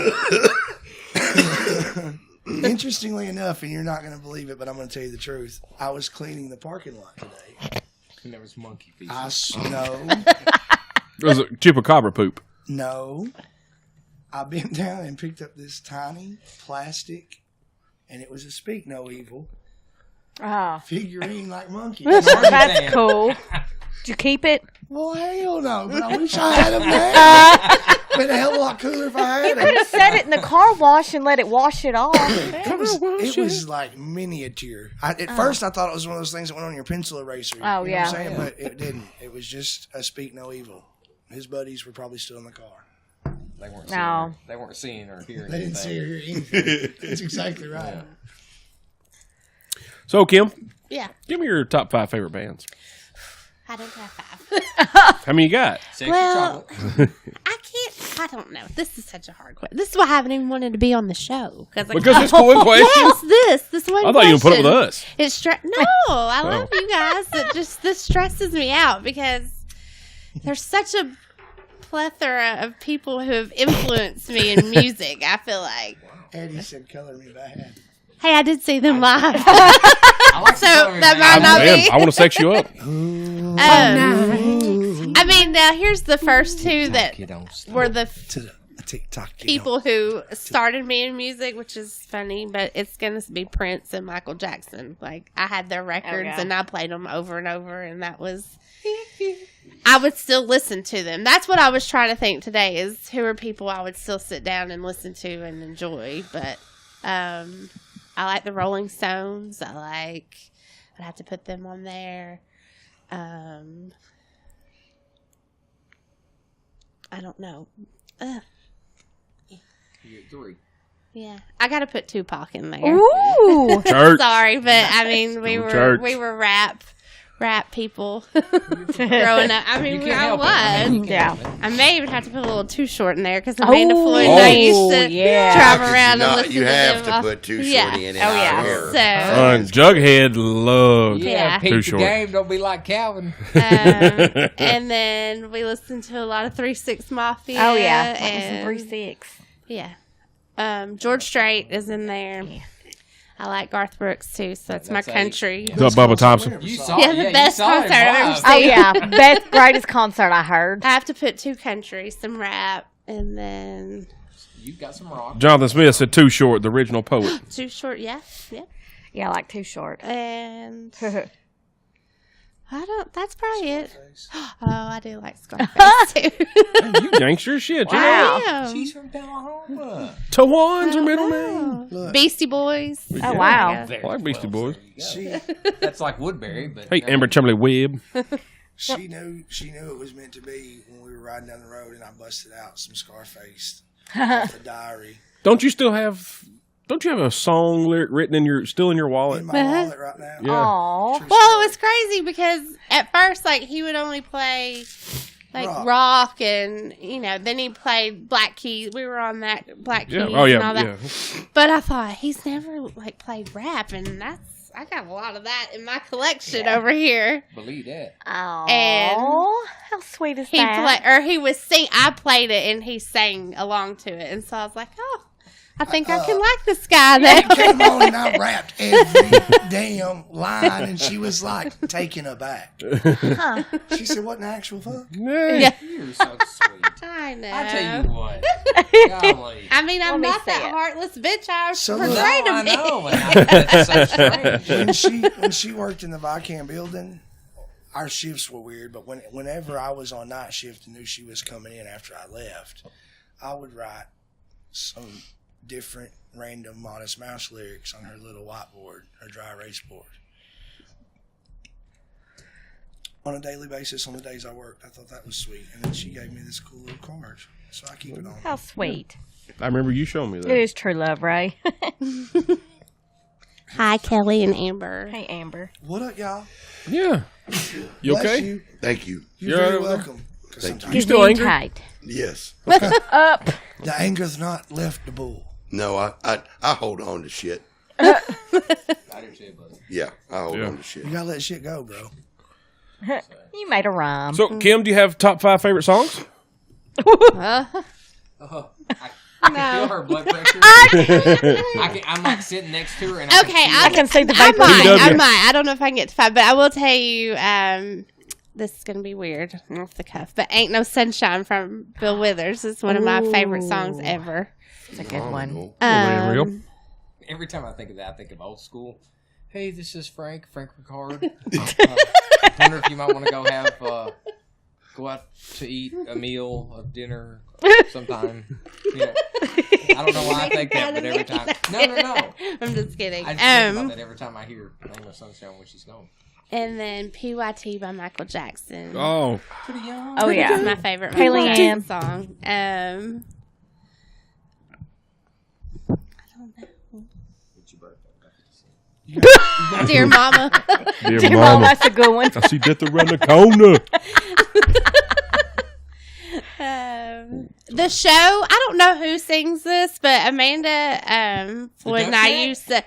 Interestingly enough, and you're not going to believe it, but I'm going to tell you the truth. I was cleaning the parking lot today. And there was monkey feet. No, It was a chupacabra poop. no. I bent down and picked up this tiny plastic, and it was a Speak No Evil Oh, figurine like monkey. that's cool. Did you keep it? Well, hell no, but I wish I had them now. Been a hell of a lot cooler if I had them. Set it in the car wash and let it wash it off. It was like miniature. At first, I thought it was one of those things that went on your pencil eraser. Oh, you know yeah. what I'm saying? But it didn't. It was just a Speak No Evil. His buddies were probably still in the car. They weren't No. seeing her. They weren't seeing or hearing They didn't see anything. or hear anything. That's exactly right. So, Kim, Yeah. give me your top 5 favorite bands. I don't have 5. How many you got? Sexy Well, chocolate. I don't know. This is such a hard question. This is why I haven't even wanted to be on the show. Because it's one question. Yes, this one I thought you would put up with us. It's no, I love you guys. This stresses me out because there's such a plethora of people who have influenced me in music. I feel like. Eddie said, "Color me bad." Hey, I did see them live. I like So, the color that of might your not eyes. Man, be- I want to sex you up. I mean, now here's the first two that You don't stop. were the To the TikTok people who started me in music, which is funny, but it's going to be Prince and Michael Jackson. Like, I had their records yeah. and I played them over and over, and that was. I would still listen to them. That's what I was trying to think today is who are people I would still sit down and listen to and enjoy. But I like the Rolling Stones. I'd have to put them on there. I don't know. You get 3. Yeah, I got to put Tupac in there. Ooh. Church. Sorry, but I mean we Church. were rap people growing up. I mean, You can't I help it. I mean, was. you can't help it. I may even have to put a little Too Short in there because Amanda Floyd and Oh. I used to Yeah. drive around and listen You to have them. to put Too Yeah. Shorty in it. Oh, yeah. So, Jughead loved. Yeah. Peep Too the short. game. Don't be like Calvin. and then we listened to a lot of 3-6 Mafia. Oh yeah. and 3-6. yeah. George Strait is in there. Yeah. I like Garth Brooks too, so it's That's my a- country. What's up, Bubba Thompson? You saw Yeah, it. the You best saw it concert I've ever live. seen. Oh yeah. Best greatest concert I heard. I have to put 2 country, some rap, and then You've got some rock. Jonathan Smith said Too Short, the original poet. Too Short. Yeah. Yeah, I like Too Short. And I don't. That's probably it. Oh, I do like Scarface too. You gangster as shit. Wow. Damn. She's from Oklahoma. Tawan's her middle name. Look, Beastie Boys. Oh wow. I like Beastie Boys. she That's like Woodbury, but Hey, Amber Chumley Webb. she knew it was meant to be when we were riding down the road, and I busted out some Scarface off the diary Don't you have a song lyric written in your wallet? in my wallet right now. Yeah. Aw. True Well, story. it was crazy because at first, like, he would only play like Rock. rock and then he played Black Keys. We were on that Black Keys Yeah. Oh and all yeah. that. Yeah. But I thought he's never like played rap, and I got a lot of that in my collection over here. believe that. Aw. And how sweet is He that? he was sing. I played it and he sang along to it, and so I was like, oh, I think I can like this guy. Then Came on and I rapped every damn line, and she was like taken aback. She said, "What in the actual fuck?" yeah, You're so sweet. I know. I tell you what. Golly. I mean, I'm Let me not see that it. heartless bitch I So portrayed look- No, I to be. know. And that's so strange. When she worked in the Vicam building, our shifts were weird. But whenever I was on night shift and knew she was coming in after I left, I would write some different random Modest Mouse lyrics on her little whiteboard, her dry erase board. On a daily basis, on the days I worked, I thought that was sweet. And then she gave me this cool little card, so I keep it on. How sweet. I remember you showing me that. It is true love, Ray. Hi, Kelly and Amber. Hey, Amber. What up, y'all? Yeah. You Bless okay? you. Thank you. You're You're very all right over there? welcome. 'Cause Thank sometimes You still angry? Tight. Yes. Up. the anger's not left the bull. No, I hold on to shit. I do too, buddy. Yeah, I hold Yeah. on to shit. You gotta let shit go, bro. You made a rhyme. So, Kim, do you have top 5 favorite songs? I can feel her blood pressure. I'm like sitting next to her, and Okay, I I can see the I vapor. might. PW. I might. I don't know if I can get to 5, but I will tell you. This is gonna be weird off the cuff, but "Ain't No Sunshine" from Bill Withers is one of my favorite songs ever. It's a good one. Man, real. every time I think of that, I think of old school. Hey, this is Frank Ricard. Wonder if you might want to go out to eat a meal of dinner sometime. I don't know why I think that, but every time. No. I'm just kidding. I just think about that every time I hear "Ain't No Sunshine" when she's gone. And then "PYT" by Michael Jackson. Oh, Oh, It's yeah. my favorite Haley Michael Ann. Jackson song. I don't know. You Dear Mama. Dear Mom, Mama, that's a good one. I see death around the corner. The show, I don't know who sings this, but Amanda Floyd and I Dove used to.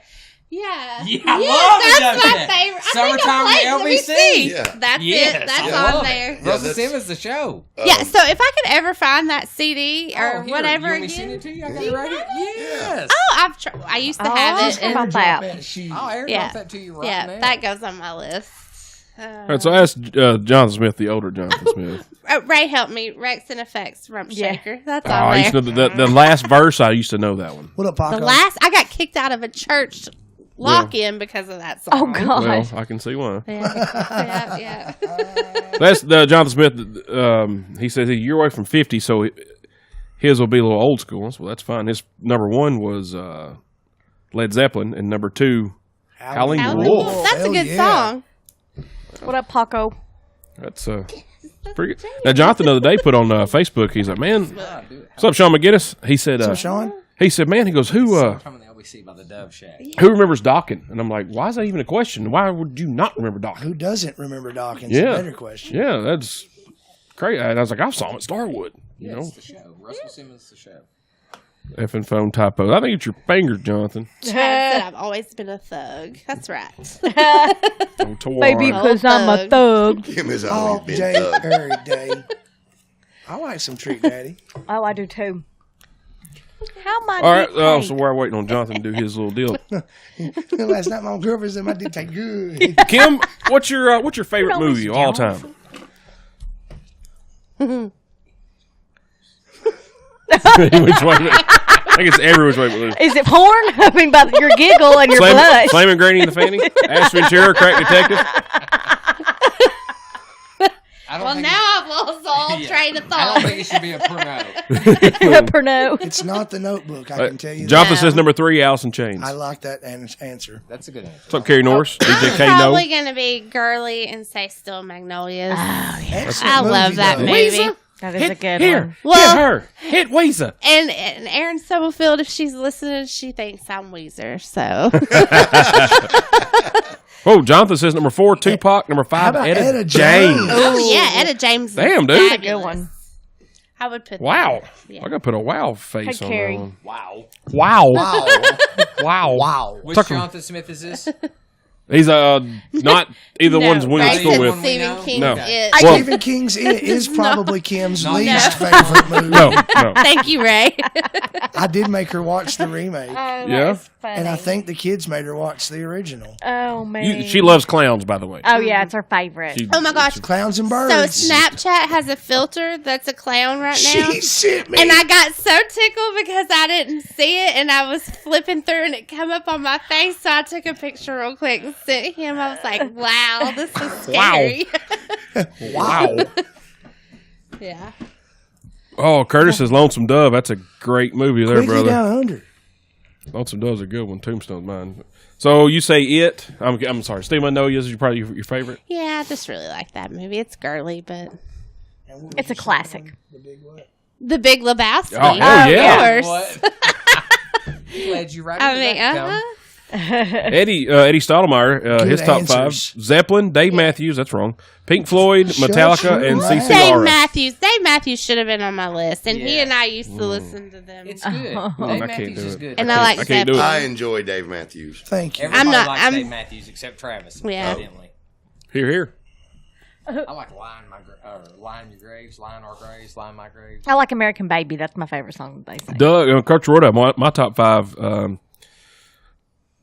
Yeah. Yeah, I love the that's Dove my Shack. favorite. Summertime I think with I played LBC. Yeah. That's Yes, it. That's I on love there. it. Yeah, Russell that's- Simmons, the show. Yeah, so if I could ever find that CD or Oh, here, whatever you want me to send again. it to you? I got Do it you right have here. it? Yes. Oh, I used to have it. How And, about that? I'll airdrop yeah, that to you right yeah, now. that goes on my list. All right, so I asked Jonathan Smith, the older Jonathan Smith. Ray helped me. Rex and Effects Rump Yeah. Shaker. That's Oh, on I there. used to know the last verse. I used to know that one. What up, Paco? The last, I got kicked out of a church lock-in because of that song. Oh, God. Well, I can see why. Yeah, yeah. That's Jonathan Smith. He says you're away from 50, so his will be a little old school. So that's fine. His number one was Led Zeppelin, and number two, Howling Howling Wolf. Wolf. That's a Hell good yeah. song. What up, Paco? That's pretty good. Now, Jonathan the other day put on Facebook. He's like, "Man, what's up, Sean McGinnis?" He said, So, Sean? "He said, man, he goes, who Summertime with LBC by the Dove Shack. who remembers Dawkins?" And I'm like, "Why is that even a question? Why would you not remember Dawkins?" Who doesn't remember Dawkins? Yeah. Better question. Yeah, that's crazy. And I was like, I saw him at Starwood. You know, It's the show. Russell Simmons, the show. effing phone typo. I think it's your finger, Jonathan. Chad said I've always been a thug. That's right. Oh, Tawar. Baby, because I'm a thug. Him has All always been day, thug. every day. I like some Treat Daddy. Oh, I do too. How am I? All right, so we're waiting on Jonathan to do his little deal. Last night my girlfriend said my dick take good. Kim, what's your favorite Don't movie of all down. time? Which way? I think it's every which way but loose. Is it porn? I mean, by your giggle and your blush. Slamming Granny in the fanny. Ash Ventura, Crack Detective. I don't Well, think now I've lost all Yeah. train of I thought. don't think it should be a porno. Porno. It's not the Notebook, I can tell you that. Jonathan says number 3, Alice in Chains. I like that answer. That's a good answer. What's up, Carrie Norris? DJ K. I'm No. probably going to be girly and say Still Magnolias. Excellent I love movie, that though. movie. That is a good Here, one. Well- hit her. Hit Weezer. And Erin Stubblefield, if she's listening, she thinks I'm Weezer. So Oh, Jonathan says number 4, Tupac. Number 5, about Etta, Etta James. James? oh yeah, Etta James. is Damn, dude. fabulous. Good one. I would put. Wow. That. Yeah. I gotta put a wow face Hey, on Carrie. that one. Wow. Wow. Wow. Wow. Wow. Which Tucker. Jonathan Smith is this? He's not either No, ones we went Ray to school said with. Stephen King's No. It. Well- Stephen King's It is probably Kim's No. least favorite movie. No, no. Thank you, Ray. I did make her watch the remake, Yeah. and I think the kids made her watch the original. Oh man. She loves clowns, by the way. Oh yeah, it's her favorite. She- Oh my gosh. Clowns and So Birds. Snapchat has a filter that's a clown right now. She sent me. And I got so tickled because I didn't see it and I was flipping through and it come up on my face. So I took a picture real quick and sent him. I was like, wow, this is scary. Wow. Yeah. Oh, Curtis says Lonesome Dove. That's a great movie there, Quickie brother. Down Under. Lonesome Dove's a good one. Tombstone's mine. So you say It. I'm sorry. Steve Magnolias is probably your favorite. Yeah, I just really like that movie. It's girly, but It's a classic. The Big Lebowski. Oh, hell yeah. Of course. What? He led you right I into mean, that, Cal. Eddie Stottlemyre, Good his top answers. 5. Zeppelin, Dave Matthews. That's wrong. Pink Floyd, Shut Metallica, your and mouth. CC Dave Lara. Matthews. Dave Matthews should have been on my list, and he Yeah. and I used to listen to them. It's good. Dave I can't Matthews do is it. good. And I like I can't do it. I enjoy Dave Matthews. Thank you. Everybody not- likes I'm- Dave Matthews except Travis. Yeah. Evidently. Here, here. I like Line Your Graves, Line Our Graves, Line My Graves. I like American Baby. That's my favorite song that they sing. Doug, Coach Roda, my top 5.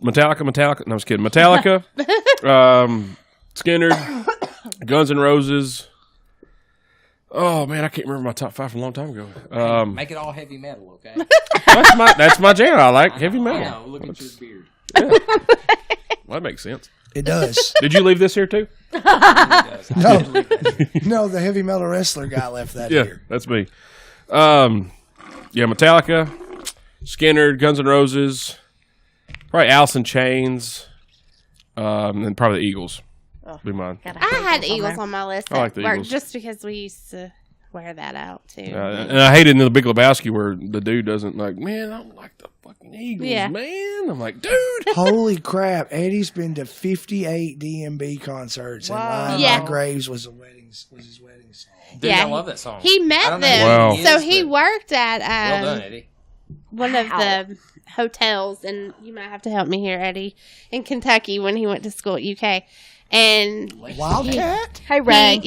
Metallica. No, I was kidding. Metallica, Skinner, Guns N' Roses. Oh man, I can't remember my top 5 from a long time ago. Make it all heavy metal, okay? That's my jam. I like heavy I metal. know. Look at your beard. Well, that makes sense. It does. Did you leave this here too? No, no, the heavy metal wrestler guy left that Yeah, here. that's me. Yeah, Metallica, Skinner, Guns N' Roses, probably Alice in Chains, and probably the Eagles. Be mine. Gotta I have had those on Eagles there. on my list I like at the work Eagles. just because we used to wear that out too. And I hated in the Big Lebowski where the dude doesn't like, man, I don't like the fucking Eagles, Yeah. man. I'm like, dude. Holy crap! Eddie's been to 58 DMB concerts, and Lying Yeah. My Graves was his wedding song. Dude, Yeah, I love that song. He I met don't know them. who Wow. he So is, he but worked at well done, Eddie. one of the hotels, and you might have to help me here, Eddie, in Kentucky when he went to school at UK. And Wildcat. Hey, Ray.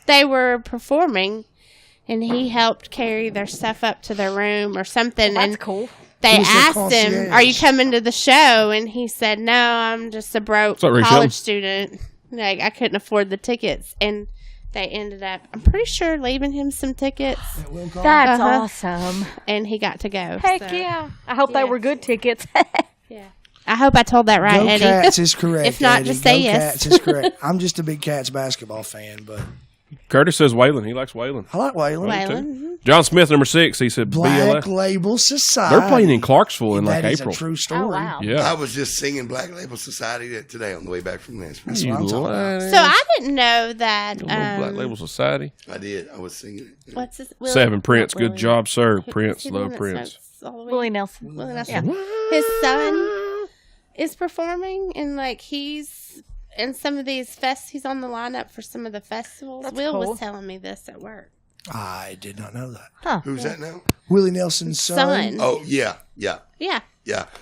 they were performing, and he helped carry their stuff up to their room or something. That's and cool. they Who's the asked him, concierge? "Are you coming to the show?" And he said, "No, I'm just a broke What's up, Ray college Shelton? student. Like, I couldn't afford the tickets." And they ended up, I'm pretty sure, leaving him some tickets, That's Uh-huh. awesome. and he got to go. Heck So, yeah. I hope yeah. they were good tickets. yeah. I hope I told that right, Go Eddie. Cats is correct. If not, Eddie. just say Go yes. Cats is correct. I'm just a big Cats basketball fan, but Curtis says Waylon. He likes Waylon. I like Waylon. Waylon. John Smith, number 6. He said Black BLS. Label Society. They're playing in Clarksville in like That is April. a true story. Oh, wow. Yeah. I was just singing Black Label Society today on the way back from Nashville. That's what I'm talking about. So I didn't know that. Black Label Society. I did. I was singing it. What's his? 7 Prince. not Good Willie. job, sir. Is Prince. he the Love one that Prince. smokes all the weed? Willie Nelson. Willie Nelson. His son is performing, and like he's in some of these he's on the lineup for some of the festivals. That's Will cool. was telling me this at work. I did not know that. Who's that now? Willie Nelson's son. Son. Oh, yeah. Yeah. Yeah.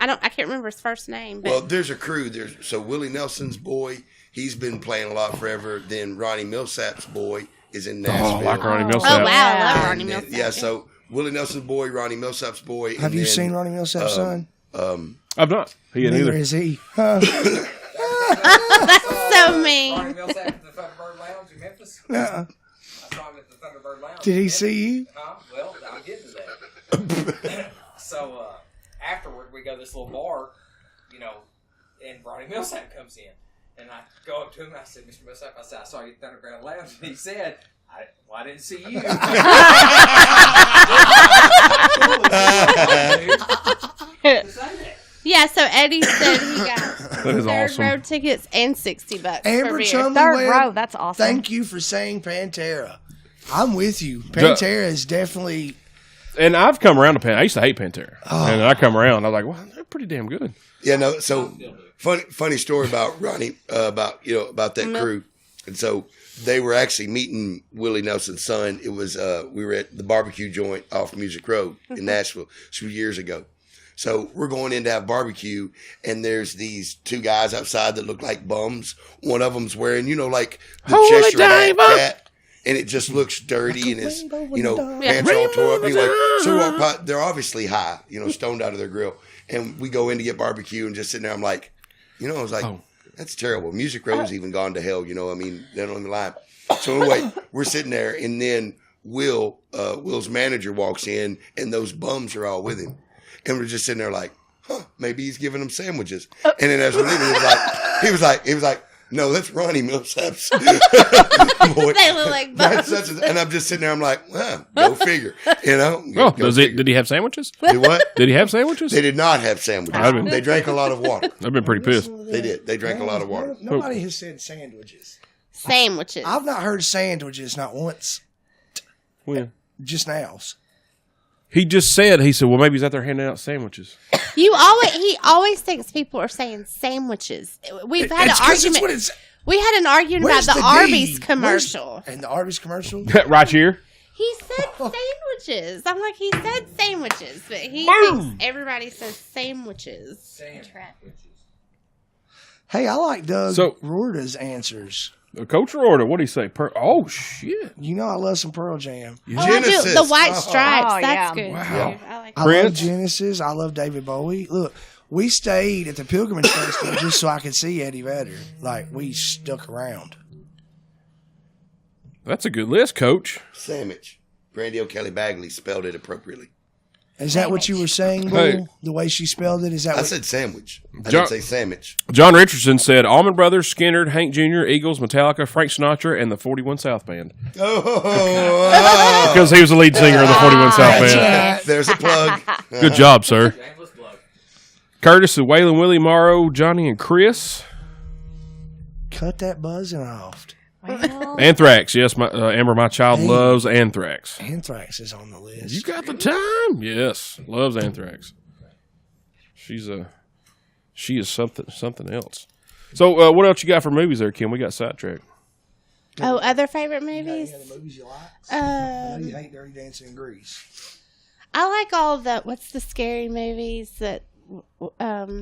I can't remember his first name, but Well, there's a crew. So Willie Nelson's boy, he's been playing a lot forever. Then Ronnie Millsap's boy is in Oh, Nashville. I like Ronnie oh Millsap. wow, I love And Ronnie then- Millsap. Yeah, so Willie Nelson's boy, Ronnie Millsap's boy. Have you seen Ronnie Millsap's son? I've not. He ain't Neither either. is he. So mean. Ronnie Millsap at the Thunderbird Lounge in Memphis. Nuh-uh. I saw him at the Thunderbird Lounge. Did he see you? Huh? Well, I'll get to that. So afterward, we go to this little bar, and Ronnie Millsap comes in. And I go up to him, I said, Mr. Millsap, I saw you at Thunderbird Lounge. And he said, I didn't see you. Yeah, so Eddie said he got That is third awesome. row tickets and $60 for Amber beer. Chumley Third Webb, row. That's awesome. Thank you for saying Pantera. I'm with you. Pantera is definitely. And I've come around to Pantera. I used to hate Pantera. Oh. And I come around. I was like, well, they're pretty damn good. Yeah, no. So funny story about Ronnie about that crew, and so they were actually meeting Willie Nelson's son. It was we were at the barbecue joint off Music Road in Nashville a few years ago. So we're going in to have barbecue, and there's these two guys outside that look like bums. One of them's wearing, like the Holy Cheshire diver! hat, and it just looks dirty, and his, pants are all tore up. Anyway, so we walk by, they're obviously high, stoned out of their grill. And we go in to get barbecue, and just sitting there, I'm like, I was like, that's terrible. Music Row's even gone to hell, I mean, they don't even lie. So anyway, we're sitting there, and then Will's manager walks in, and those bums are all with him. And we're just sitting there like, maybe he's giving them sandwiches. And then as we're leaving, he was like, no, that's Ronnie Millsap's boy. They look like That's bums. and I'm just sitting there, I'm like, go figure. Oh, did he have sandwiches? Do what? Did he have sandwiches? They did not have sandwiches. They drank a lot of water. I've been pretty pissed. They did. They drank a lot of water. Nobody has said sandwiches. Sandwiches. I've not heard sandwiches not once. When? Just now. He said, well, maybe he's out there handing out sandwiches. He always thinks people are saying sandwiches. We've had It's an 'cause it's argument. what it's. We had an argument Where's about the D? Arby's Where's- commercial. And the Arby's commercial? Right here. He said sandwiches. I'm like, he said sandwiches, but he thinks everybody says sandwiches. Hey, I like Doug So- Rorda's answers. Coach order. What do he say? Oh, shit. I love some Pearl Jam. Oh, I do. The white stripes. Oh, That's yeah. good. Wow. Too. I like I Prince? love Genesis. I love David Bowie. Look, we stayed at the Pilgrimage Festival just so I could see Eddie Vedder. Like, we stuck around. That's a good list, Coach. Sandwich. Brandy O'Kelly Bagley spelled it appropriately. Is that what you were saying, Bull? Hey. The way she spelled it? Is that I what? said sandwich. I John- didn't say sandwich. John Richardson said Allman Brothers, Skinner, Hank Jr., Eagles, Metallica, Frank Sinatra, and the 41 South Band. Oh, Because he was the lead singer of the 41 South Band. there's a plug. Good job, sir. Shameless plug. Curtis and Waylon, Willie, Morrow, Johnny, and Chris. Cut that buzzing off. Well, Anthrax, yes, Amber, my child loves Anthrax. Anthrax is on the list. You got the time? Yes, loves Anthrax. She is something else. So, what else you got for movies there, Kim? We got sidetracked. Oh, other favorite movies? Any other movies you like? I know you hate Dirty Dancing in Grease. I like all the what's the scary movies that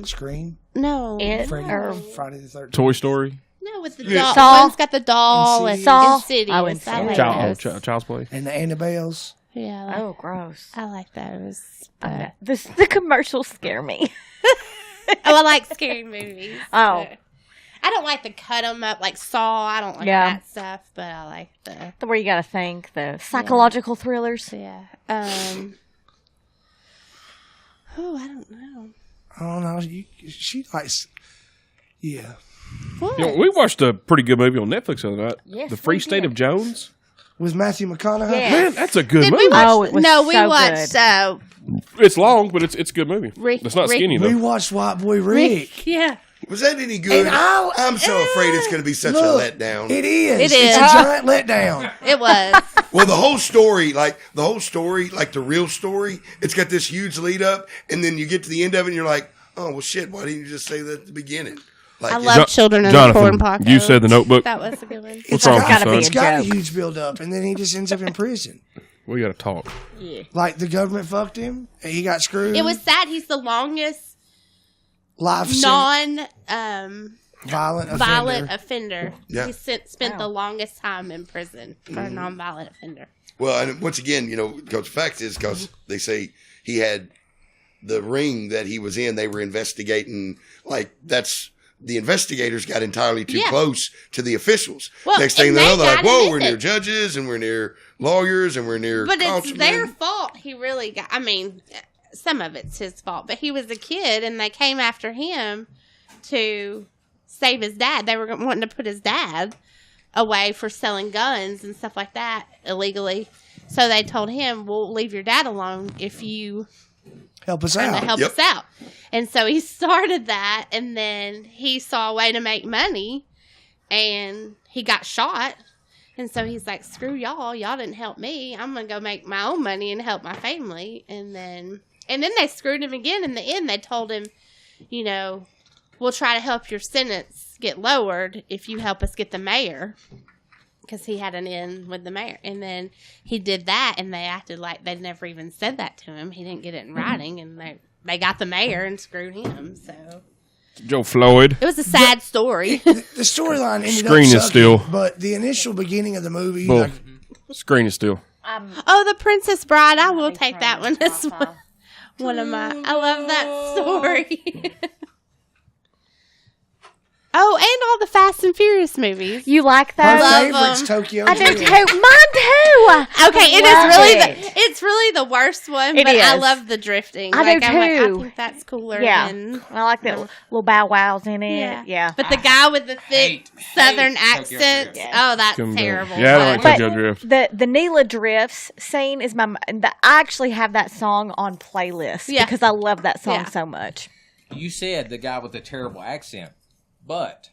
Scream? no. Friday the 13th. Toy Story. No, with the doll. Saw. One's got the doll and Insidious. Insidious. Oh, I Insidious. like those. Child's Play. And the Annabelles. Yeah, I like, oh, gross. I like those. The commercials scare me. I like scary movies. Oh. but I don't like to cut them up like Saw. I don't like Yeah. that stuff, but I like the Where you got to think the psychological thrillers. yeah. Oh, I don't know. I don't know. She likes. Yeah. What? You know, we watched a pretty good movie on Netflix the other night. Yes, The Free we State did. of Jones. With Matthew McConaughey? Yeah. Man, that's a good Did movie. we watch? Oh, it was no, we so watched. It's long, but it's a good movie. Rick- It's not Rick- skinny We though. watched White Boy Rick. Yeah. Was that any good? And I'm so afraid it's going to be such a Look, letdown. It is. It It's is. a giant letdown. It was. Well, the whole story, like the real story, it's got this huge lead up, and then you get to the end of it, and you're like, oh well, shit. Why didn't you just say that at the beginning? Like, I love Children of the Jonathan, Corn Pocket. you said The Notebook. That was a good one. What's wrong, gotta son? be It's got a joke. huge build up, and then he just ends up in prison. We got to talk. Like the government fucked him, and he got screwed. It was sad. He's the longest life non violent offender. Yeah. He spent the longest time in prison for a non-violent offender. well, and once again, because the fact is, because they say he had the ring that he was in, they were investigating. Like the investigators got entirely too Yeah. close to the officials. Well, Next thing and they know, they they're like, got "Whoa, him we're in near it." judges, and we're near lawyers, and we're near." But it's councilmen." their fault. He really got. I mean, some of it's his fault. But he was a kid, and they came after him to save his dad. They were wanting to put his dad away for selling guns and stuff like that illegally. So they told him, "We'll leave your dad alone if you help us trying to out. help Yep. us out." And so he started that, and then he saw a way to make money, and he got shot. And so he's like, "Screw y'all! Y'all didn't help me. I'm gonna go make my own money and help my family." And then they screwed him again. In the end, they told him, "We'll try to help your sentence get lowered if you help us get the mayor." Because he had an in with the mayor. And then he did that, and they acted like they'd never even said that to him. He didn't get it in writing, and they got the mayor and screwed him. So Joe Floyd. it was a sad story. The storyline ended Screen is up sucking, still- but the initial beginning of the movie, Bull. like, Screen is still. Oh, The Princess Bride. I will take that one as one of my. I love that story. Oh, and all the Fast and Furious movies. You like her those? love favorite's them. Tokyo I do Drift. too. Mine too. Okay, it Love is really it. it's really the worst one, It but I is. love the drifting. I do I'm like, too. I think that's cooler Yeah, than I like the little bow wows in it. Yeah, But the guy with the thick hate Southern Tokyo accent, Drift. oh, that's Come down. terrible. Yeah, I don't like But- Tokyo Drift. the Neela Drifts scene is I actually have that song on playlist Yeah. because I love that song Yeah. so much. You said the guy with the terrible accent, but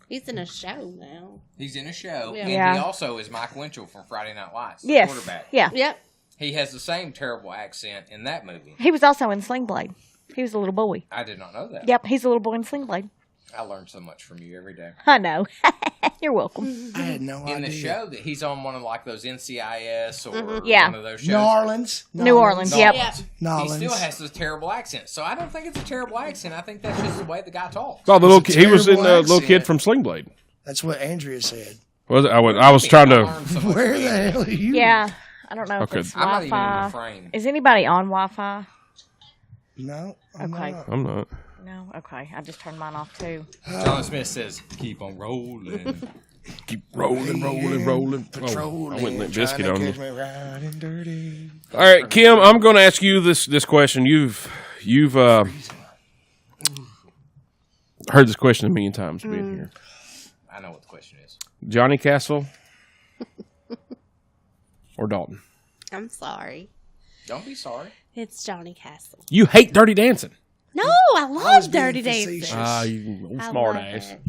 He's in a show now. he's in a show, Yeah. and Yeah. he also is Mike Winchell from Friday Night Lights, the Yes, quarterback. yeah. Yep. He has the same terrible accent in that movie. He was also in Sling Blade. He was a little boy. I did not know that. Yep, he's a little boy in Sling Blade. I learned so much from you every day. I know. You're welcome. I had no In idea. the show, that he's on one of like those NCIS or Yeah. one of those shows. New Orleans. New Orleans. Yep. Yeah. Nolans. He still has this terrible accent, so I don't think it's a terrible accent. I think that's just the way the guy talks. Oh, the It's a he was in terrible Little Kid accent. from Sling Blade. That's what Andrea said. Was it? I was trying I to. learned so much Where from the you. hell are you? Yeah. I don't know Okay. if it's I'm not even in the Wi-Fi. frame. Is anybody on Wi-Fi? No. I'm Okay. not. I'm not. No. Okay. I just turned mine off too. John Smith says, "Keep on rolling." Keep rolling. Patrolling, Oh, I went Limp trying Bizkit to on you. catch me riding dirty. All right, Kim, I'm going to ask you this question. You've heard this question a million times being here. I know what the question is. Johnny Castle or Dalton? I'm sorry. Don't be sorry. It's Johnny Castle. You hate Dirty Dancing. No, I was love being Dirty Dancing. facetious. Ah, you old I smart love ass. it.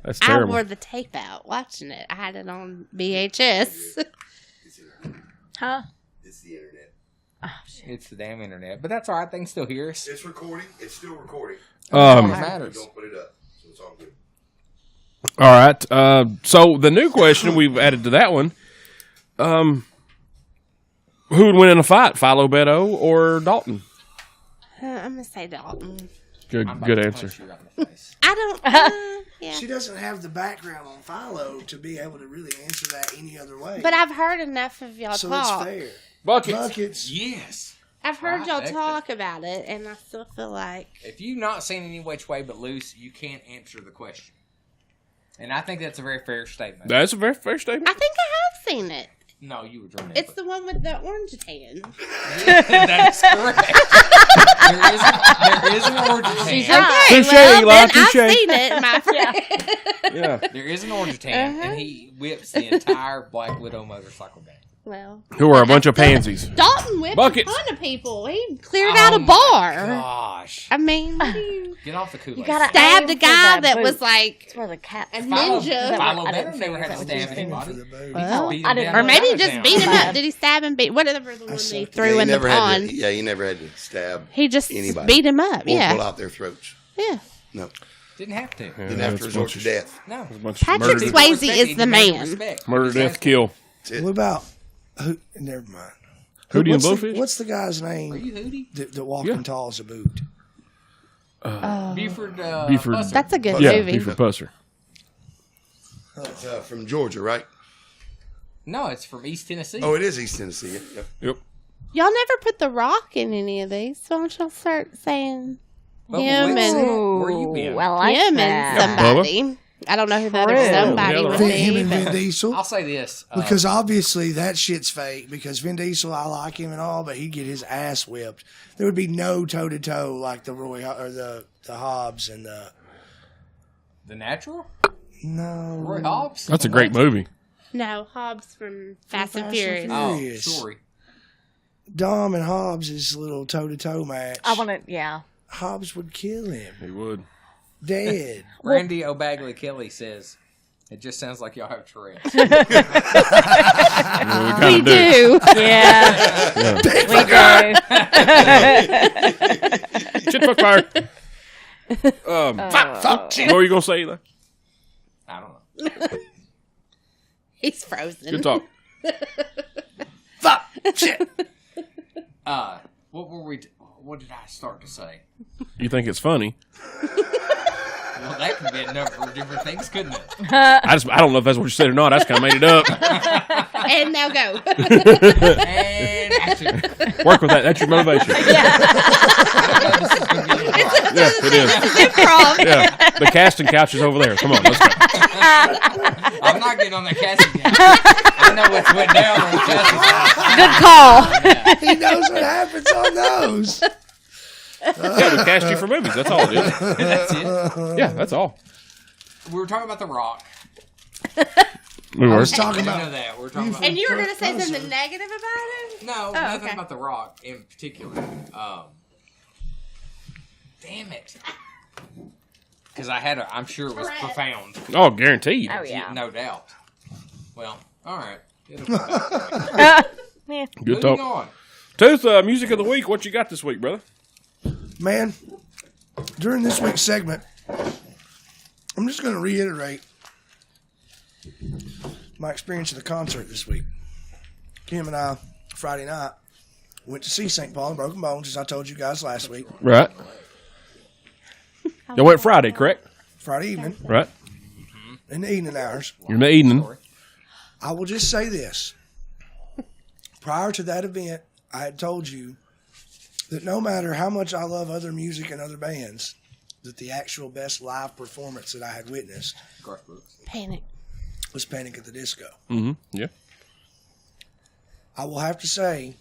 That's I terrible. wore the tape out watching it. I had it on VHS. Huh? It's the internet. It's the damn internet. But that's all right. They can still hear us. It's recording. It's still recording. All that We matters. don't put it up, so it's all good. All right. So the new question we've added to that one: who would win in a fight, Philo Beto or Dalton? I'm gonna say Dalton. Good, I'm about good to answer. punch you right in the face. I don't. Yeah. She doesn't have the background on Philo to be able to really answer that any other way. But I've heard enough of y'all so talk. it's fair. Buckets. Buckets. Yes. I've heard y'all Trifecta. talk about it, and I still feel like If you've not seen any which way but loose, you can't answer the question. And I think that's a very fair statement. That's a very fair statement. I think I have seen it. No, you were dreaming. It's the one with the orange tan. That is correct. there is an orangutan. She's right. Okay, Touche, well, Eli, then touche. I've seen it, my friend. Yeah. There is an orangutan, and he whips the entire Black Widow motorcycle gang. Well, Who are a bunch of pansies. Dalton whipped Buckets. a ton of people. He cleared out a my bar. Gosh. I mean, what do you Get off the Kool-Aid. You gotta stabbed aim a for guy the that boot. was like That's where the cat. a Philo, ninja. Philo I Beto didn't never think had to that was stab his anybody. For the boat. He Well, beat I him didn't down Or know. with maybe a he just down. beat him up. Did he stab and beat? Whatever the one that he threw in the pond. You never had to stab. He just anybody. beat him up. Or Yeah. pull out their throats. Yeah. No. Didn't have to. Didn't have to resort to death. No. A bunch of Patrick murder, Swayze Respect, is he the demanded man. respect. murder, death, kill. That's it. What about who? Never mind. Hootie and What's the- Blowfish? What's the guy's name Are you Hootie? that walking Yeah. tall as a boot? Buford. Buford. Buster. That's a good Yeah, movie. Buford Pusser. It's, from Georgia, right? No, it's from East Tennessee. Oh, it is East Tennessee. Yep. Yep. Y'all never put The Rock in any of these. So why don't y'all start saying Well, him let's- and Where you been? I like him that. and somebody? I don't know who that other True. somebody Yeah, would The Him be. and Vin But Diesel. I'll say this. Because obviously that shit's fake. Because Vin Diesel, I like him and all, but he'd get his ass whipped. There would be no toe to toe like the Roy or the Hobbs and the The Natural? no. Roy Hobbs? That's a great movie. no, Hobbs from Fast and Fast and Furious. Oh, Furious. sorry. Dom and Hobbs' little toe to toe match. I want to. Yeah. Hobbs would kill him He would. dead. Randy O'Bagley Kelly says, it just sounds like y'all have Tourette's. Yeah, we We kind of do. do. Yeah. We do. Shit, fuck, fire. Fuck, shit. What were you going to say, Eli? I don't know. He's frozen. Good talk. Fuck shit. What were we? What did I start to say? You think it's funny? Well, that could be a number of different things, couldn't it? I don't know if that's what you said or not. I just kind of made it up. And now go. And action. Work with that. That's your motivation. Yeah, it is. Improv. Yeah, the casting couch is over there. Come on, let's go. I'm not getting on that casting couch. I know what's went down on the casting couch. Good call. He knows what happens on those. Yeah, we cast you for movies. That's all it is. That's it. Yeah, that's all. We were talking about The Rock. We were. Talking You know about that. We were talking about. And you were going to say something negative about him? No, nothing okay. about The Rock in particular. Damn it. Because I had I'm sure it was profound. Oh, guaranteed. Oh yeah. No doubt. Well, all right. It'll come back. Yeah. Good Moving talk. on. Tooth, music of the week. What you got this week, brother? man. During this week's segment, I'm just going to reiterate my experience at the concert this week. Kim and I, Friday night, went to see St. Paul and Broken Bones, as I told you guys last week. Right. Y'all went Friday, correct? Friday evening, Right. in the evening hours. You're in the evening. I will just say this. Prior to that event, I had told you that no matter how much I love other music and other bands, that the actual best live performance that I had witnessed Panic. was Panic at the Disco. Mm-hmm. Yeah. I will have to say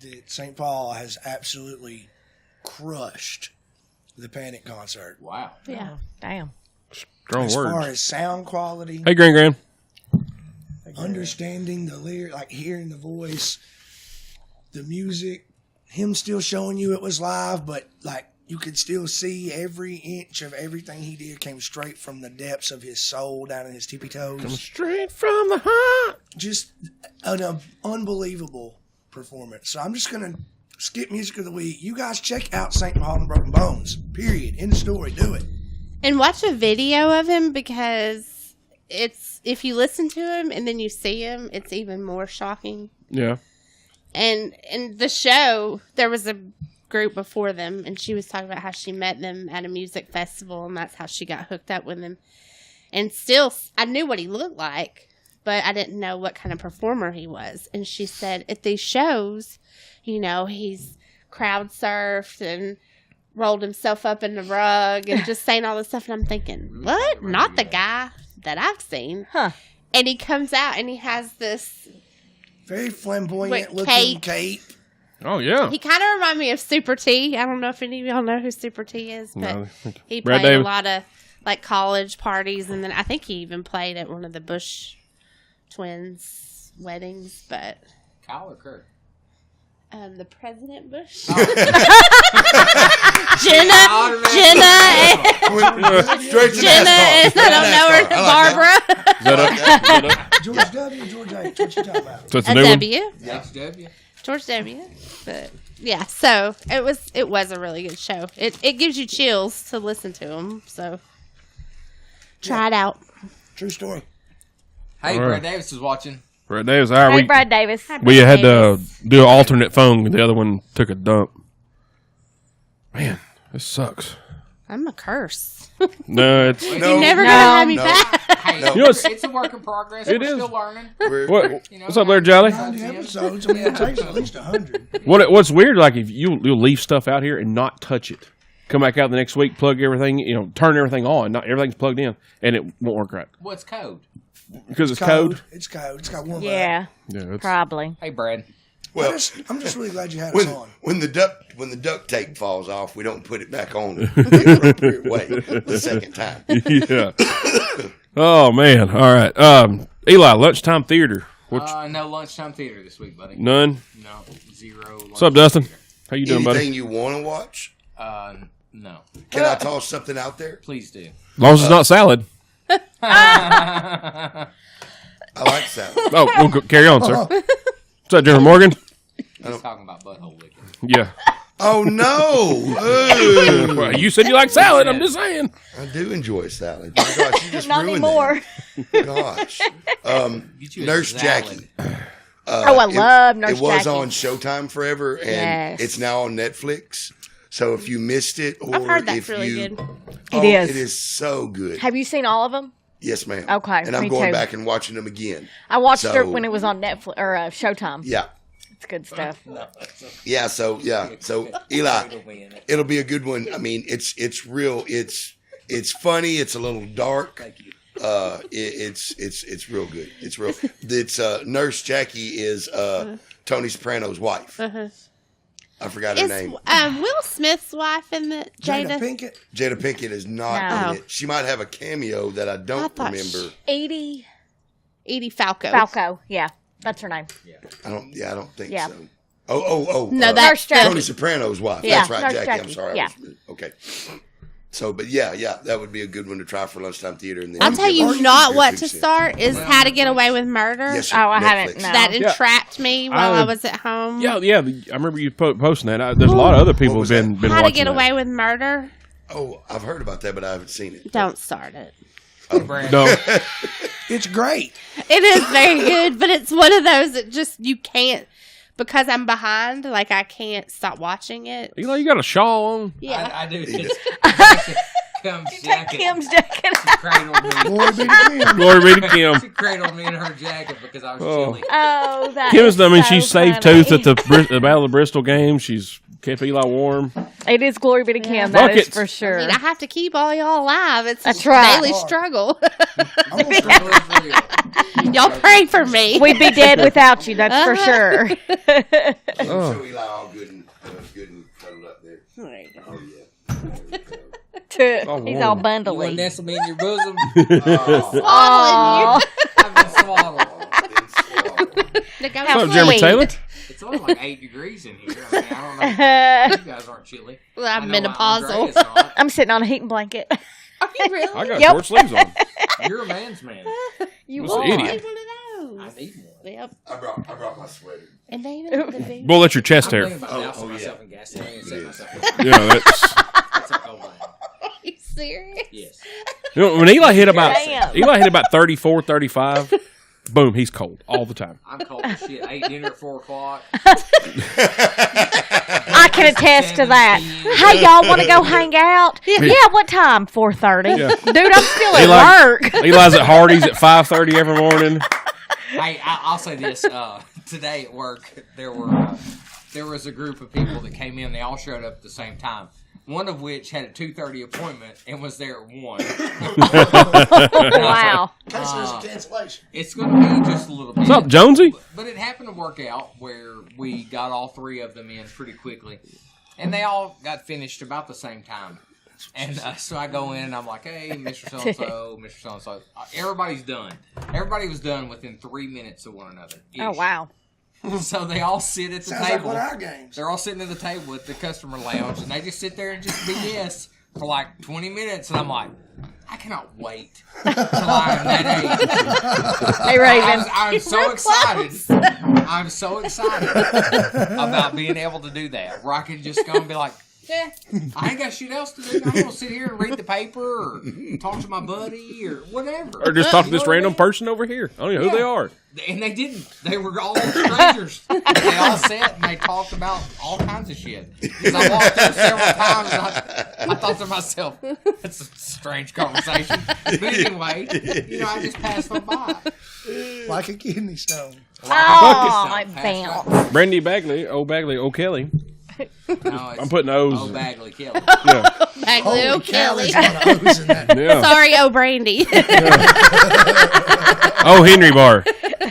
that St. Paul has absolutely crushed the Panic concert. Wow. Yeah. Damn. Strong As far words. as sound quality, Hey, Gran. understanding the lyric, like hearing the voice, the music, him still showing you it was live, but like you could still see every inch of everything he did came straight from the depths of his soul down in his tippy toes. Straight from the heart. Just an unbelievable performance. So I'm just going to skip music of the week. You guys check out St. Paul and the Broken Bones. Period. End of story. Do it. And watch a video of him because if you listen to him and then you see him, it's even more shocking. Yeah. And in the show, there was a group before them, and she was talking about how she met them at a music festival, and that's how she got hooked up with him. And still, I knew what he looked like, but I didn't know what kind of performer he was. And she said, at these shows, he's crowd surfed and rolled himself up in the rug and just saying all this stuff. And I'm thinking, what? Not the guy that I've seen. Huh. And he comes out and he has this very flamboyant Wait, looking cape. Oh, yeah. He kind of reminded me of Super T. I don't know if any of y'all know who Super T is, but No. he Brad played a Davis. lot of like college parties, and then I think he even played at one of the Bush twins' weddings. But Kyle or Kurt? the President Bush, Oh. Jenna, Straight to Jenna, NASCAR. and I don't know her, Barbara. Is that up? George W. George H. What you talking about? So it's a A new one? W, HW. George W. But yeah, so it was a really good show. It gives you chills to listen to him. So try it out. True story. Hey, All Brad right. Davis is watching. Brad Davis. All right, Hey, Brad Davis. we had to do an alternate phone. The other one took a dump. Man, this sucks. I'm a curse. No, it's You're never gonna have me back. Hey, You know, it's a work in progress. It We're is. still learning. what? What's up there, Jolly? 90 episodes. I mean, it takes at least 100. What's weird? Like if you'll leave stuff out here and not touch it, come back out the next week, plug everything, turn everything on, not everything's plugged in, and it won't work right What's code? because it's code. It's code. It's got warm up. Yeah, Yeah, it's, probably. Hey, Brad. Well, I'm just really glad you had us on. when the duct tape falls off, we don't put it back on the appropriate way the second time. yeah. Oh man! All right, Eli, lunchtime theater. No lunchtime theater this week, buddy. None. No, zero. What's up, Dustin? How you doing, buddy? Anything you want to watch? No. Can I toss something out there? Please do. As long as it's not salad. I like salad. Oh, we'll go, carry on, sir. What's up, Jeremy Morgan? He's talking about butthole licking. Yeah. Oh no! Ooh. Well, you said you like salad. I'm just saying. I do enjoy salad. My gosh, you just Not ruined anymore. that. Gosh. Get you a Nurse salad. Jackie. Oh, I love Nurse It was Jackie. on Showtime forever, and Yes. it's now on Netflix. So if you missed it, or I've heard that's if really you, good. It is. it is so good. Have you seen all of them? Yes, ma'am. Okay, and I'm me going too. back and watching them again. I watched So- it when it was on Netflix or Showtime. Yeah, It's good stuff. yeah. So Eli, it'll be a good one. I mean, it's real. It's funny. It's a little dark. It's real good. It's real. It's Nurse Jackie is Tony Soprano's wife. I forgot her Is name. Will Smith's wife in the Jada Jada? Pinkett. Jada Pinkett is not No. in it. She might have a cameo that I don't thought remember. Edie Edie Falco. Falco. Yeah, that's her name. I don't think Yeah. so. Oh. No, that's Nurse Jackie. Tony Soprano's wife. Yeah, That's right, Nurse Jackie. I'm Jackie. sorry. Yeah. Okay. So, but yeah, that would be a good one to try for lunchtime theater. And then I'll tell give you us not your what 2 to cents. start is How to Get Away with Murder. Yes, sir. Oh, I haven't. Netflix. No. That Yeah. entrapped me while I I- was at home. Yeah. I remember you posting that. There's a lot of other people was who've been How watching to Get that. Away with Murder. Oh, I've heard about that, but I haven't seen it. Don't start it. Brad. No. It's great. It is very good, but it's one of those that just you can't because I'm behind. Like I can't stop watching it. Eli, you got a shawl on. Yeah. I do. Just Kim's jacket. Kim's jacket. She cradled me. Glory be to Kim. Glory be to Kim. She cradled me in her jacket because I was Oh. chilly. Oh, that Kim's, is I mean, so she saved funny. Tooth at the Battle of Bristol game. She's kept Eli warm. It is glory be to Kim. That is Buckets. for sure. I mean, I have to keep all y'all alive. It's That's a right. daily struggle. I'm gonna start Y'all pray for me. We'd be dead without you. That's for sure. Oh. So Eli all good and cuddled up there. There you go. Oh yeah. He's all You want to bundly. nestle me in your bosom? Oh, I've been swaddled. Look, How I'm What's up, Jeremy sweet. Taylor? It's a only like 8 degrees in here. I mean, I don't know. You guys aren't chilly. Well, I'm I know menopausal. Andrea's not. I'm sitting on a heating blanket. Are you really? I got Yep. short sleeves on. You're a man's man. You What's the are. idiot? I need one of those. I need one. Yep. I brought my sweater. And they even have the boots. We'll let your chest I'm hair. thinking about dousing myself in gasoline and setting myself Yeah, that's. That's a cold line. Are you serious? Yes. You know, when Eli hit about Damn. 34, 35, boom, he's cold all the time. I'm cold as shit. I ate dinner at 4 o'clock. I can attest to that. Hey, y'all want to go hang out? Yeah, what time? 4:30. Yeah. Dude, I'm still at Eli- work. Eli's at Hardee's at 5:30 every morning. Hey, I'll say this. Today at work, there was a group of people that came in. They all showed up at the same time. One of which had a 2:30 appointment and was there at 1. Wow. In case there's a cancellation. It's going to be just a little bit. What's up, Jonesy? But it happened to work out where we got all 3 of them in pretty quickly. And they all got finished about the same time. And so I go in and I'm like, hey, Mr. So-and-so, Mr. So-and-so. Everybody's done. Everybody was done within 3 minutes of one another. Oh, wow. So they all sit at the Sounds like table. one of our games. They're all sitting at the table at the customer lounge, and they just sit there and just BS for like 20 minutes. And I'm like, I cannot wait till I am that age. Hey, Raven. I'm so excited. I'm so excited about being able to do that, where I can just go and be like, yeah, I ain't got shit else to do. I'm gonna sit here and read the paper or talk to my buddy or whatever. Or just talk to You know this what I random mean? person over here. I don't know who they are. And they didn't. They were all strangers. They all sat and they talked about all kinds of shit. Because I walked through several times and I thought to myself, that's a strange conversation. But anyway, I just passed them by. Like a kidney stone. Oh, it bounced. Brandy Bagley, O'Kelly. No, I'm putting O's. Oh, Bagley Kelly. Yeah. Bagley O'Kelly. There's a lot of O's in that. Yeah. Sorry, O'Brandy. Oh, Henry Bar.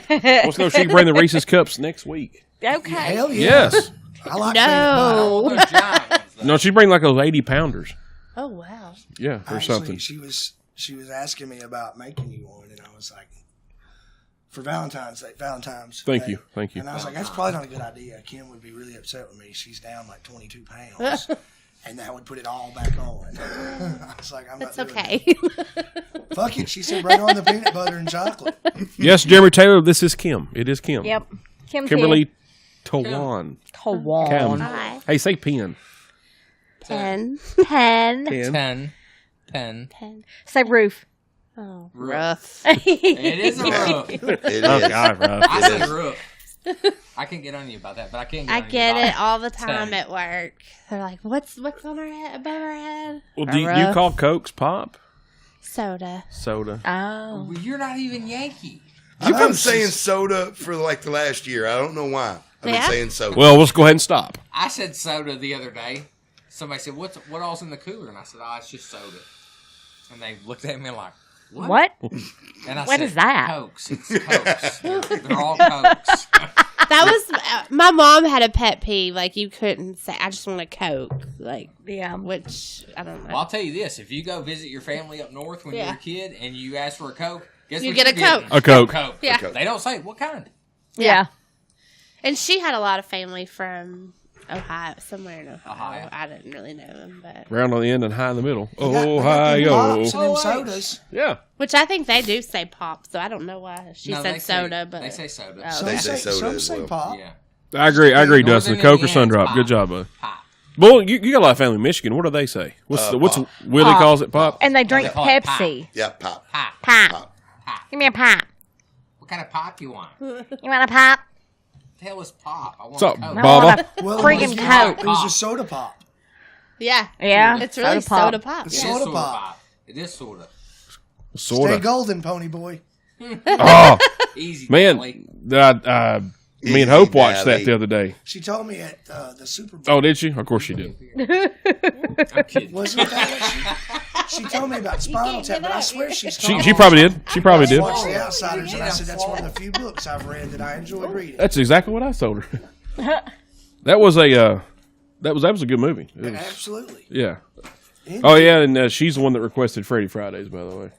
Let's know if she can bring the Reese's Cups next week. Okay. Hell yeah. Yes. I like No. Those giant ones, though. No, she'd bring like those 80 pounders. Oh, wow. Yeah, or Actually, something. she was asking me about making you one, and I was like, for Valentine's. Thank Day. you. Thank you. And I was like, that's probably not a good idea. Kim would be really upset with me. She's down like 22 pounds. And that would put it all back on. I was like, I'm That's not doing okay. that. Fuck it. She said, bring on the peanut butter and chocolate. Yes, Jeremy Taylor, this is Kim. It is Kim. Yep. Kimberly Tawan. Tawan. Cam. Hi. Hey, say pen. Pen. Pen. Pen. Pen. Say roof. Oh, Rough. rough. It is a roof. It is. Oh, God, Rob. I say roof. I can't get on you about that, but I can get I on you get about it all the time Ten. at work. They're like, "What's on our head, above our head?" Well, Or do you rough. call Cokes pop? Soda? Soda. Oh. Well, you're not even Yankee. I've been saying soda for like the last year. I don't know why. I've been Yeah? saying soda. Well, let's go ahead and stop. I said soda the other day. Somebody said, what all's in the cooler? And I said, it's just soda. And they looked at me like, What? And I What said, is that? Cokes. It's Cokes. They're all Cokes. That was my mom had a pet peeve. Like you couldn't say, "I just want a Coke." Like Yeah. which I don't know. Well, I'll tell you this. If you go visit your family up north when Yeah. you're a kid and you ask for a Coke, guess You what get you're a Coke. getting? A Coke. Coke. Yeah. They don't say, what kind? Yeah. And she had a lot of family from Ohio, somewhere in Ohio. Ohio. I didn't really know them, but Round on the end and high in the middle. They got Ohio. pops and them sodas. Yeah. which I think they do say pop. So I don't know why she No, said they say- soda, but They say soda. Oh. They say soda Some as say well. pop. Yeah. I agree, Northern Dustin. Coke or Indiana's Sundrop. pop. Good job, bud. Pop. Well, you got a lot of family in Michigan. What do they say? What's Pop. Willie Pop. calls it pop? And they drink They call it Pepsi. Yeah, pop. Pop. Pop. Pop. Give me a pop. What kind of pop you want? What You want a pop? the hell is pop? I want What's up, a Coke. I Baba? want a Well, freaking it Coke. was a soda pop. yeah, Yeah. it's really soda pop. It It's is Yeah. soda soda pop. pop. It is soda. Stay Sorta. golden, pony boy. Oh, Easy. man. Kelly. Me and Hope watched that Easy, the other day. She told me at the Super Bowl. Oh, did she? Of course she did. I'm kidding. Wasn't that what she told me about Spinal Tap? But I swear she's She probably did. She probably did. Watch The Outsiders, and I said that's one of the few books I've read that I enjoy reading. That's exactly what I told her. That was a that was a good movie. It was- Absolutely. yeah. Oh yeah, and she's the one that requested Freddie Fridays, by the way.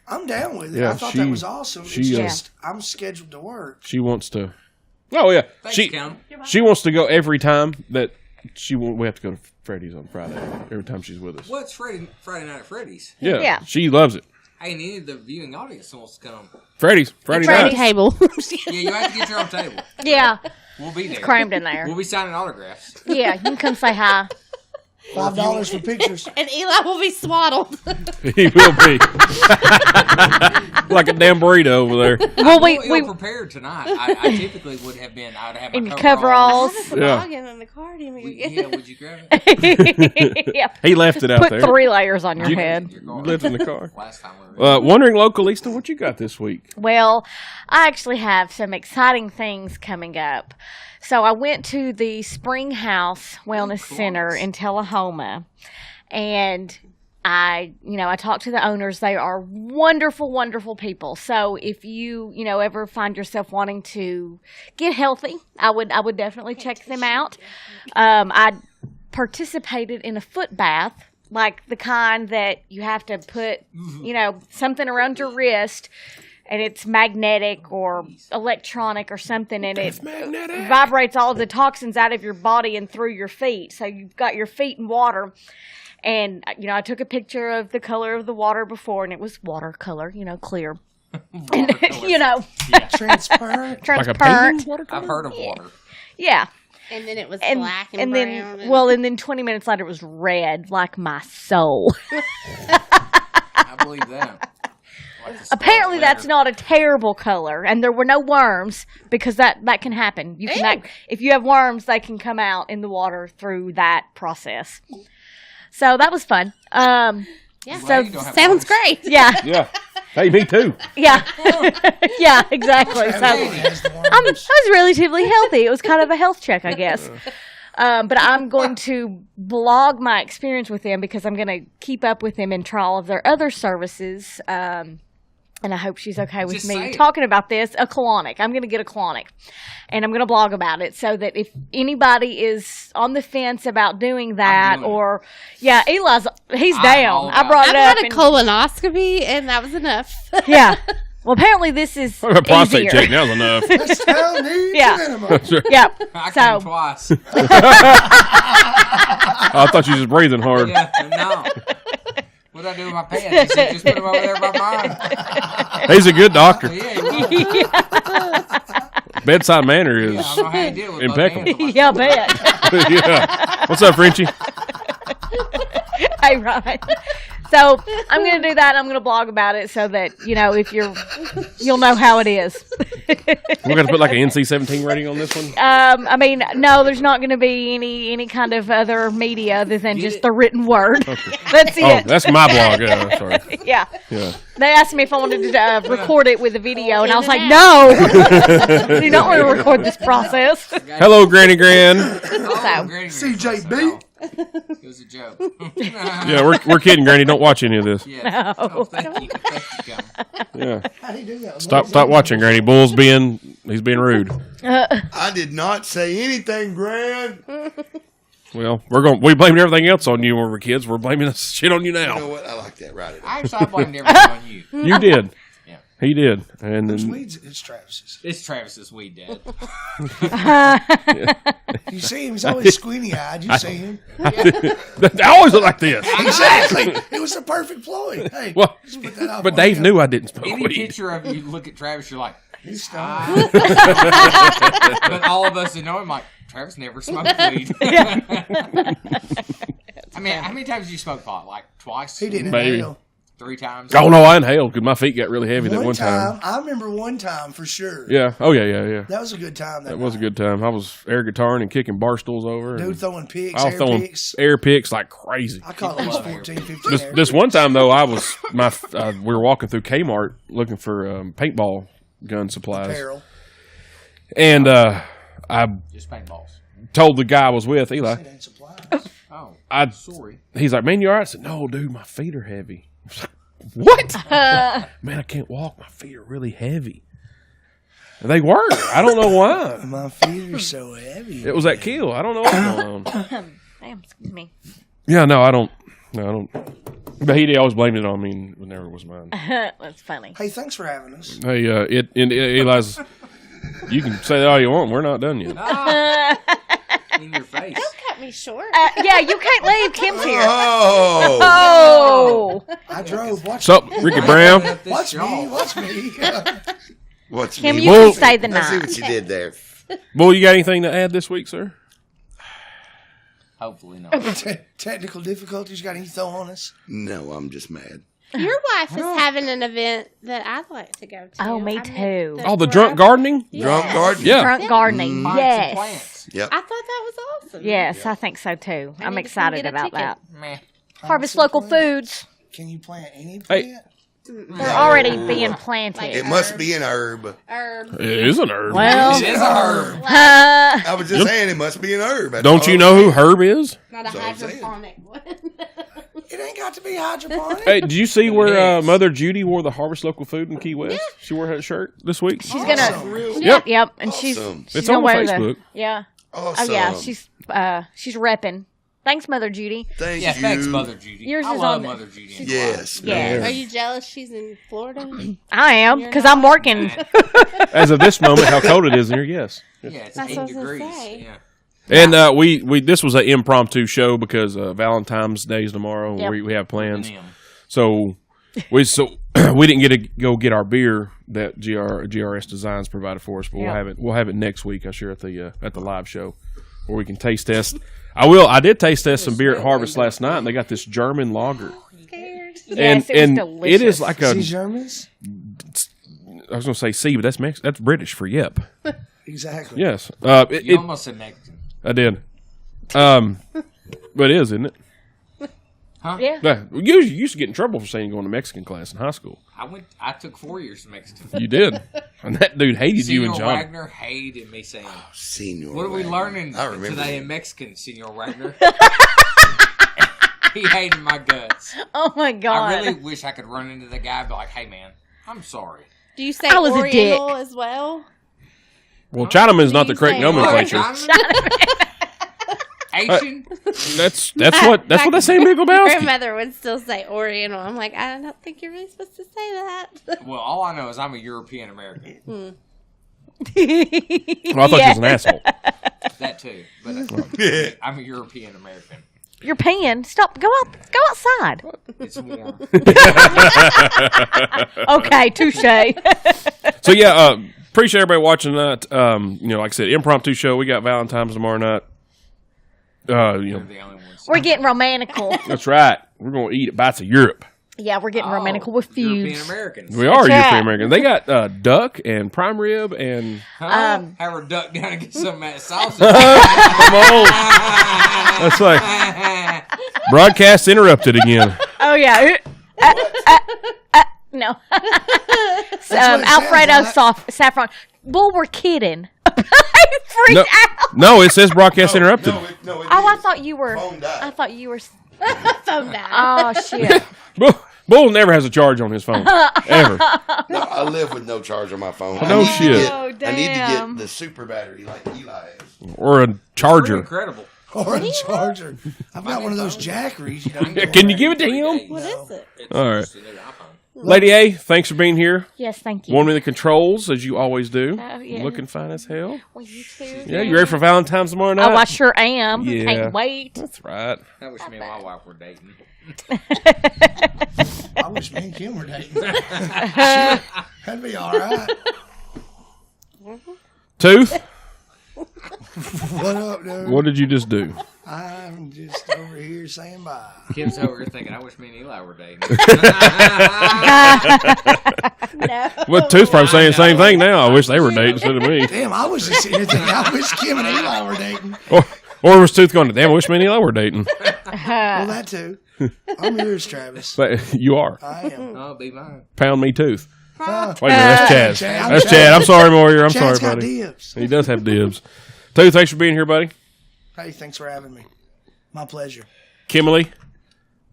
I'm down with it. Yeah, I thought she- that was awesome. she, It's uh, just I'm scheduled to work. She wants to Oh yeah, Thanks, she Kim. she wants to go every time that we have to go to Freddy's on Friday. Every time she's with us. What's Friday night at Freddy's? Yeah, Yeah. she loves it. Hey, and any of the viewing audience wants to come. Friday Friday night. table. Yeah, you have to get your own table. Yeah, We'll be there. crammed in there. We'll be signing autographs. Yeah, you can come say hi. $5 for pictures. And Eli will be swaddled. He will be like a damn burrito over there. Well, we we prepared tonight. I typically would have been. I would have my in coveralls. coveralls. Yeah. In the car. Do you want me to Yeah, get it? would you grab it? Yeah, He left it out put there. 3 layers on your You- head. Your You car. lived in the car. Last time we were. Wondering local, Easton, what you got this week? Well, I actually have some exciting things coming up. So I went to the Spring House Wellness Center in Tullahoma, and I talked to the owners. They are wonderful, wonderful people. So if you ever find yourself wanting to get healthy, I would definitely check them out. I participated in a foot bath, like the kind that you have to put, something around your wrist, and it's magnetic or electronic or something, and it vibrates all of the toxins out of your body and through your feet. So you've got your feet in water. And, I took a picture of the color of the water before, and it was watercolor, clear. And, Transparent. Like a transparent. painting? I've heard of water. Yeah. And then it was And, black and and brown. then, and then 20 minutes later, it was red, like my soul. I believe that. Like the Apparently, Scarlet that's Letter. not a terrible color, and there were no worms because that can happen. You can if you have worms, they can come out in the water through that process. So that was fun. yeah. Glad you don't have Sounds worms. great. Yeah, Yeah. Hey, me too. yeah, yeah, exactly. So I was relatively healthy. It was kind of a health check, I guess. But I'm going to blog my experience with them because I'm going to keep up with them and try all of their other services. And I hope she's okay with Just me say it. talking about this. A colonic. I'm going to get a colonic. And I'm going to blog about it so that if anybody is on the fence about doing that doing it. or, Eli's, he's I'm down. all I about brought I've it up. had a and- colonoscopy, and that was enough. yeah. Well, apparently this is A prostate easier. check, now's enough. Still needs Yeah. a minimum. Yep. I So- came twice. I thought you was just breathing hard. Yeah, no. What'd I do with my pants? He said, just put them over there by mine. He's a good doctor. So, yeah, he was. Bedside manner is. Yeah, I don't know how you deal with Impeccable. both hands. Yeah, I bet. Yeah. What's up, Frenchie? Hey, Ryan. So I'm going to do that. I'm going to blog about it so that, if you'll know how it is. We're going to put like an NC-17 rating on this one. I mean, no, there's not going to be any kind of other media other than just the written word. That's Oh, it. that's my blog. Yeah, sorry. Yeah. Yeah. They asked me if I wanted to record it with a video, and I was like, no. I do not want to record this process. Hello, Granny Gran. Oh, Granny CJB. Granny. It was a joke. Yeah, we're kidding, Granny. Don't watch any of this. Yeah. Oh, thank you. Thank you, Kim. Yeah. How do you do that? Stop watching, Granny. Bull's he's being rude. I did not say anything, Gran. Well, we blamed everything else on you when we were kids. We're blaming this shit on you You know now. what? I like that. Right. I blamed everything on you. You did. Yeah. He did. And Whose then weeds? It's Travis's. It's Travis's weed, Dad. You see him? He's always squinty eyed. You see him? I always look like this. Exactly. It was the perfect Floyd. Hey, Well, just put that off but on Dave him. knew I didn't smoke Any weed. picture of you look at Travis, you're like, He's stoned. but all of us that know him, like, Travis never smoked weed. I mean, how many times did you smoke pot? Like twice? He didn't Maybe. inhale. 3 times? Oh no, I inhaled because my feet got really heavy that one time. I remember one time for sure. Yeah. Oh yeah. That was a good time. That was a good time. I was air guitaring and kicking bar stools over. Dude and throwing picks, I was air throwing picks. air picks like crazy. I caught at least 14, 15 air This one time though, I was we were walking through Kmart looking for paintball gun supplies, apparel. and I Just paintballs. told the guy I was with, Eli. It ain't supplies. Oh, Sorry. He's like, man, you all right? I said, no, dude, my feet are heavy. I was like, what? Man, I can't walk. My feet are really heavy. And they were. I don't know why. My feet are so heavy. It was that kill. I don't know what's going on. Damn, excuse me. Yeah, no, I don't. But he always blamed it on me whenever it was mine. That's funny. Hey, thanks for having us. Hey, Eli's You can say that all you want. We're not done yet. In your face. Don't cut me short. Yeah, you can't leave. Kim's here. Oh, Oh. I drove. Watch, What's up, Ricky Brown? watch me. Watch me. what's Kim, me? you can stay the Let's see night. what you did there. Bull, you got anything to add this week, sir? Hopefully not. Technical difficulties. Got any throw on us? No, I'm just mad. Your wife is having an event that I'd like to go to. Oh, me I met too. Oh, the drunk gardening? Drunk garden. Yeah. Drunk gardening. Find some Yes. plants. Yep. I thought that was awesome. Yes, I think so too. I'm need to come excited get a about ticket. that. Meh. Harvest local foods. Can you plant any Hey. plant? They're already being planted. It must be an herb. Herb. It is an herb. Well, It is a herb. I was just saying it must be an herb. That's Don't all you I'm know who saying. Herb is? Not a That's what I'm saying. hydroponic one. It ain't got to be hydroponic. Hey, did you see where is. Mother Judy wore the Harvest Local Food in Key West? She wore her shirt this week. she's gonna. Awesome. Yep, and she's Awesome. she's It's gonna on wear Facebook. the. Yeah. Awesome. Oh yeah, she's repping. Thanks, Mother Judy. Thank Yeah, you. thanks, Mother Judy. Yours I is love on the- Mother Judy. Yes. Yeah. Are you jealous she's in Florida? I am You're because not? I'm working. As of this moment, how cold it is in here, yes. Yeah, it's That's 8 what I was gonna degrees. say. Yeah. And we this was an impromptu show because Valentine's Day is tomorrow. And Yep. we have plans. Damn. So we didn't get to go get our beer that GRS Designs provided for us, but Yep. we'll have it next week. I'm sure at the live show where we can taste test. I did taste test some beer at Harvest last night, and they got this German lager, Yes, and it was and delicious. it is like a See Germans? I was gonna say C, but that's British for yep. Exactly. Yes, You almost said Mexican. I did. But it is, isn't it? Huh? Yeah. Yeah, you used to get in trouble for saying going to Mexican class in high school. I took 4 years of Mexican. You did, and that dude hated you Senor and John. Wagner hated me saying, Senior. "What are we Wagner. learning I remember today him. in Mexican, Senor Wagner?" He hated my guts. Oh my god. I really wish I could run into the guy and be like, "Hey, man, I'm sorry." Do you say I was a Oriental dick. as well? Well, Chinaman is not the you correct say- nomenclature. Asian? That's what they say in Big Lebowski. Grandmother would still say Oriental. I'm like, I don't think you're really supposed to say that. Well, all I know is I'm a European American. Well, I thought you was an asshole. That too, but I'm a European American. You're peeing. Stop. Go outside. It's warm. Okay, touche. So yeah, appreciate everybody watching that. Like I said, impromptu show. We got Valentine's tomorrow night. They're the only ones. We're getting romanical. That's right. We're gonna eat at Bites of Europe. Yeah, we're getting romanical with European feuds. Americans. We are That's right. European American. They got duck and prime rib and Huh? Have her duck down and get some of that sausage. come on. That's like broadcast interrupted again. Oh yeah. No. what it Alfredo sounds saffron. Bull, we're kidding. Freak No, out. no, it says broadcast interrupted. No, Oh, I thought you were. Phone died. I thought you were. Phone down. Oh shit. Bull never has a charge on his phone ever. No, I live with no charge on my phone. No I need shit. To get, Oh, I need to damn. get the super battery like Eli has. Or a Pretty charger. incredible. Or a charger. I've got one of those jackeries. You know, Can you give it to him? What is it? All right. It's a new iPhone. Lady A, thanks for being here. Yes, thank you. Warming the controls as you always do. Oh, yeah. Looking fine as hell. Well, you too. Yeah, you ready for Valentine's tomorrow night? Oh, I sure am. Yeah. Can't wait. That's right. I wish me and my wife were dating. I wish me and Kim were dating. Shit, that'd be all right. Tooth, What up, dude? what did you just do? I'm just over here saying bye. Kim's over here thinking, I wish me and Eli were dating. Well, Tooth's probably saying the same thing now. I wish they were dating instead of me. Damn, I was just sitting here thinking, I wish Kim and Eli were dating. Or was Tooth going, damn, I wish me and Eli were dating? Well, that too. I'm yours, Travis. But you are. I am. Oh, be mine. Pound me, Tooth. Uh, Wait a minute, that's Chaz. Chad. That's Chad. I'm sorry, Warrior. I'm Chad's sorry, got buddy. dibs. He does have dibs. Tooth, thanks for being here, buddy. Hey, thanks for having me. My pleasure. Kimberly,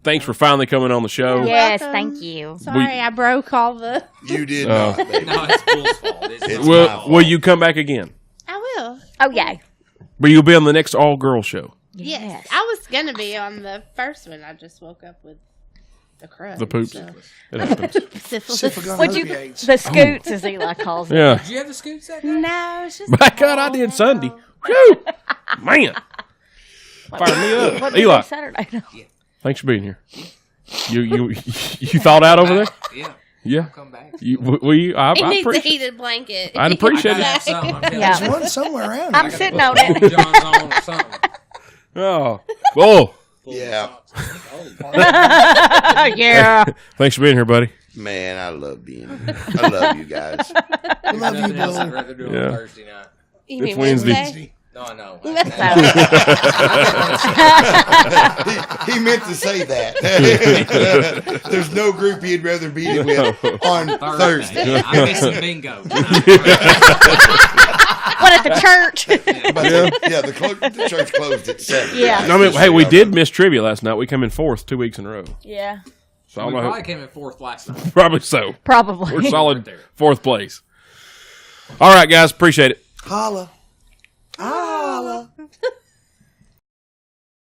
thanks for finally coming on the show. Yes, welcome. thank you. Sorry, I broke all the. You did Oh. not, baby. No, it's Bull's fault. It's not Will, my fault. will you come back again? I will. Oh yeah. Will you be on the next all-girl show? Yes. I was going to be on the first one. I just woke up with the crud. The poops. So. It happens. Syphilis. Would you the scoots, as Eli calls it? Yeah. Did you have the scoots that day? No, it's just My God, I did Sunday. Whew. Man. Fire me up. What did Eli, you do Saturday? thanks for being here. You thawed out over there? Yeah. Yeah. Come back. Will you? I He needs a appreciate heated blanket. I'd appreciate I gotta it. have something. I'm telling Yeah. There's one somewhere around. I'm here. sitting on you. it. John's on or something. Oh. Oh. Yeah. Yeah. Thanks for being here, buddy. Man, I love you guys. I love you, Nothing else I'd Bill. rather do Yeah. on Thursday night. You It's mean Wednesday. No, no. He meant to say that. There's no group he'd rather be with on Thursday. I'm missing bingo. What, at the church? The church closed at 7. Yeah. I mean, hey, we did miss trivia last night. We come in fourth 2 weeks in a row. Yeah. So I We don't know. probably came in fourth last night. Probably so. Probably. We're solid fourth place. All right, guys. Appreciate it. Holla.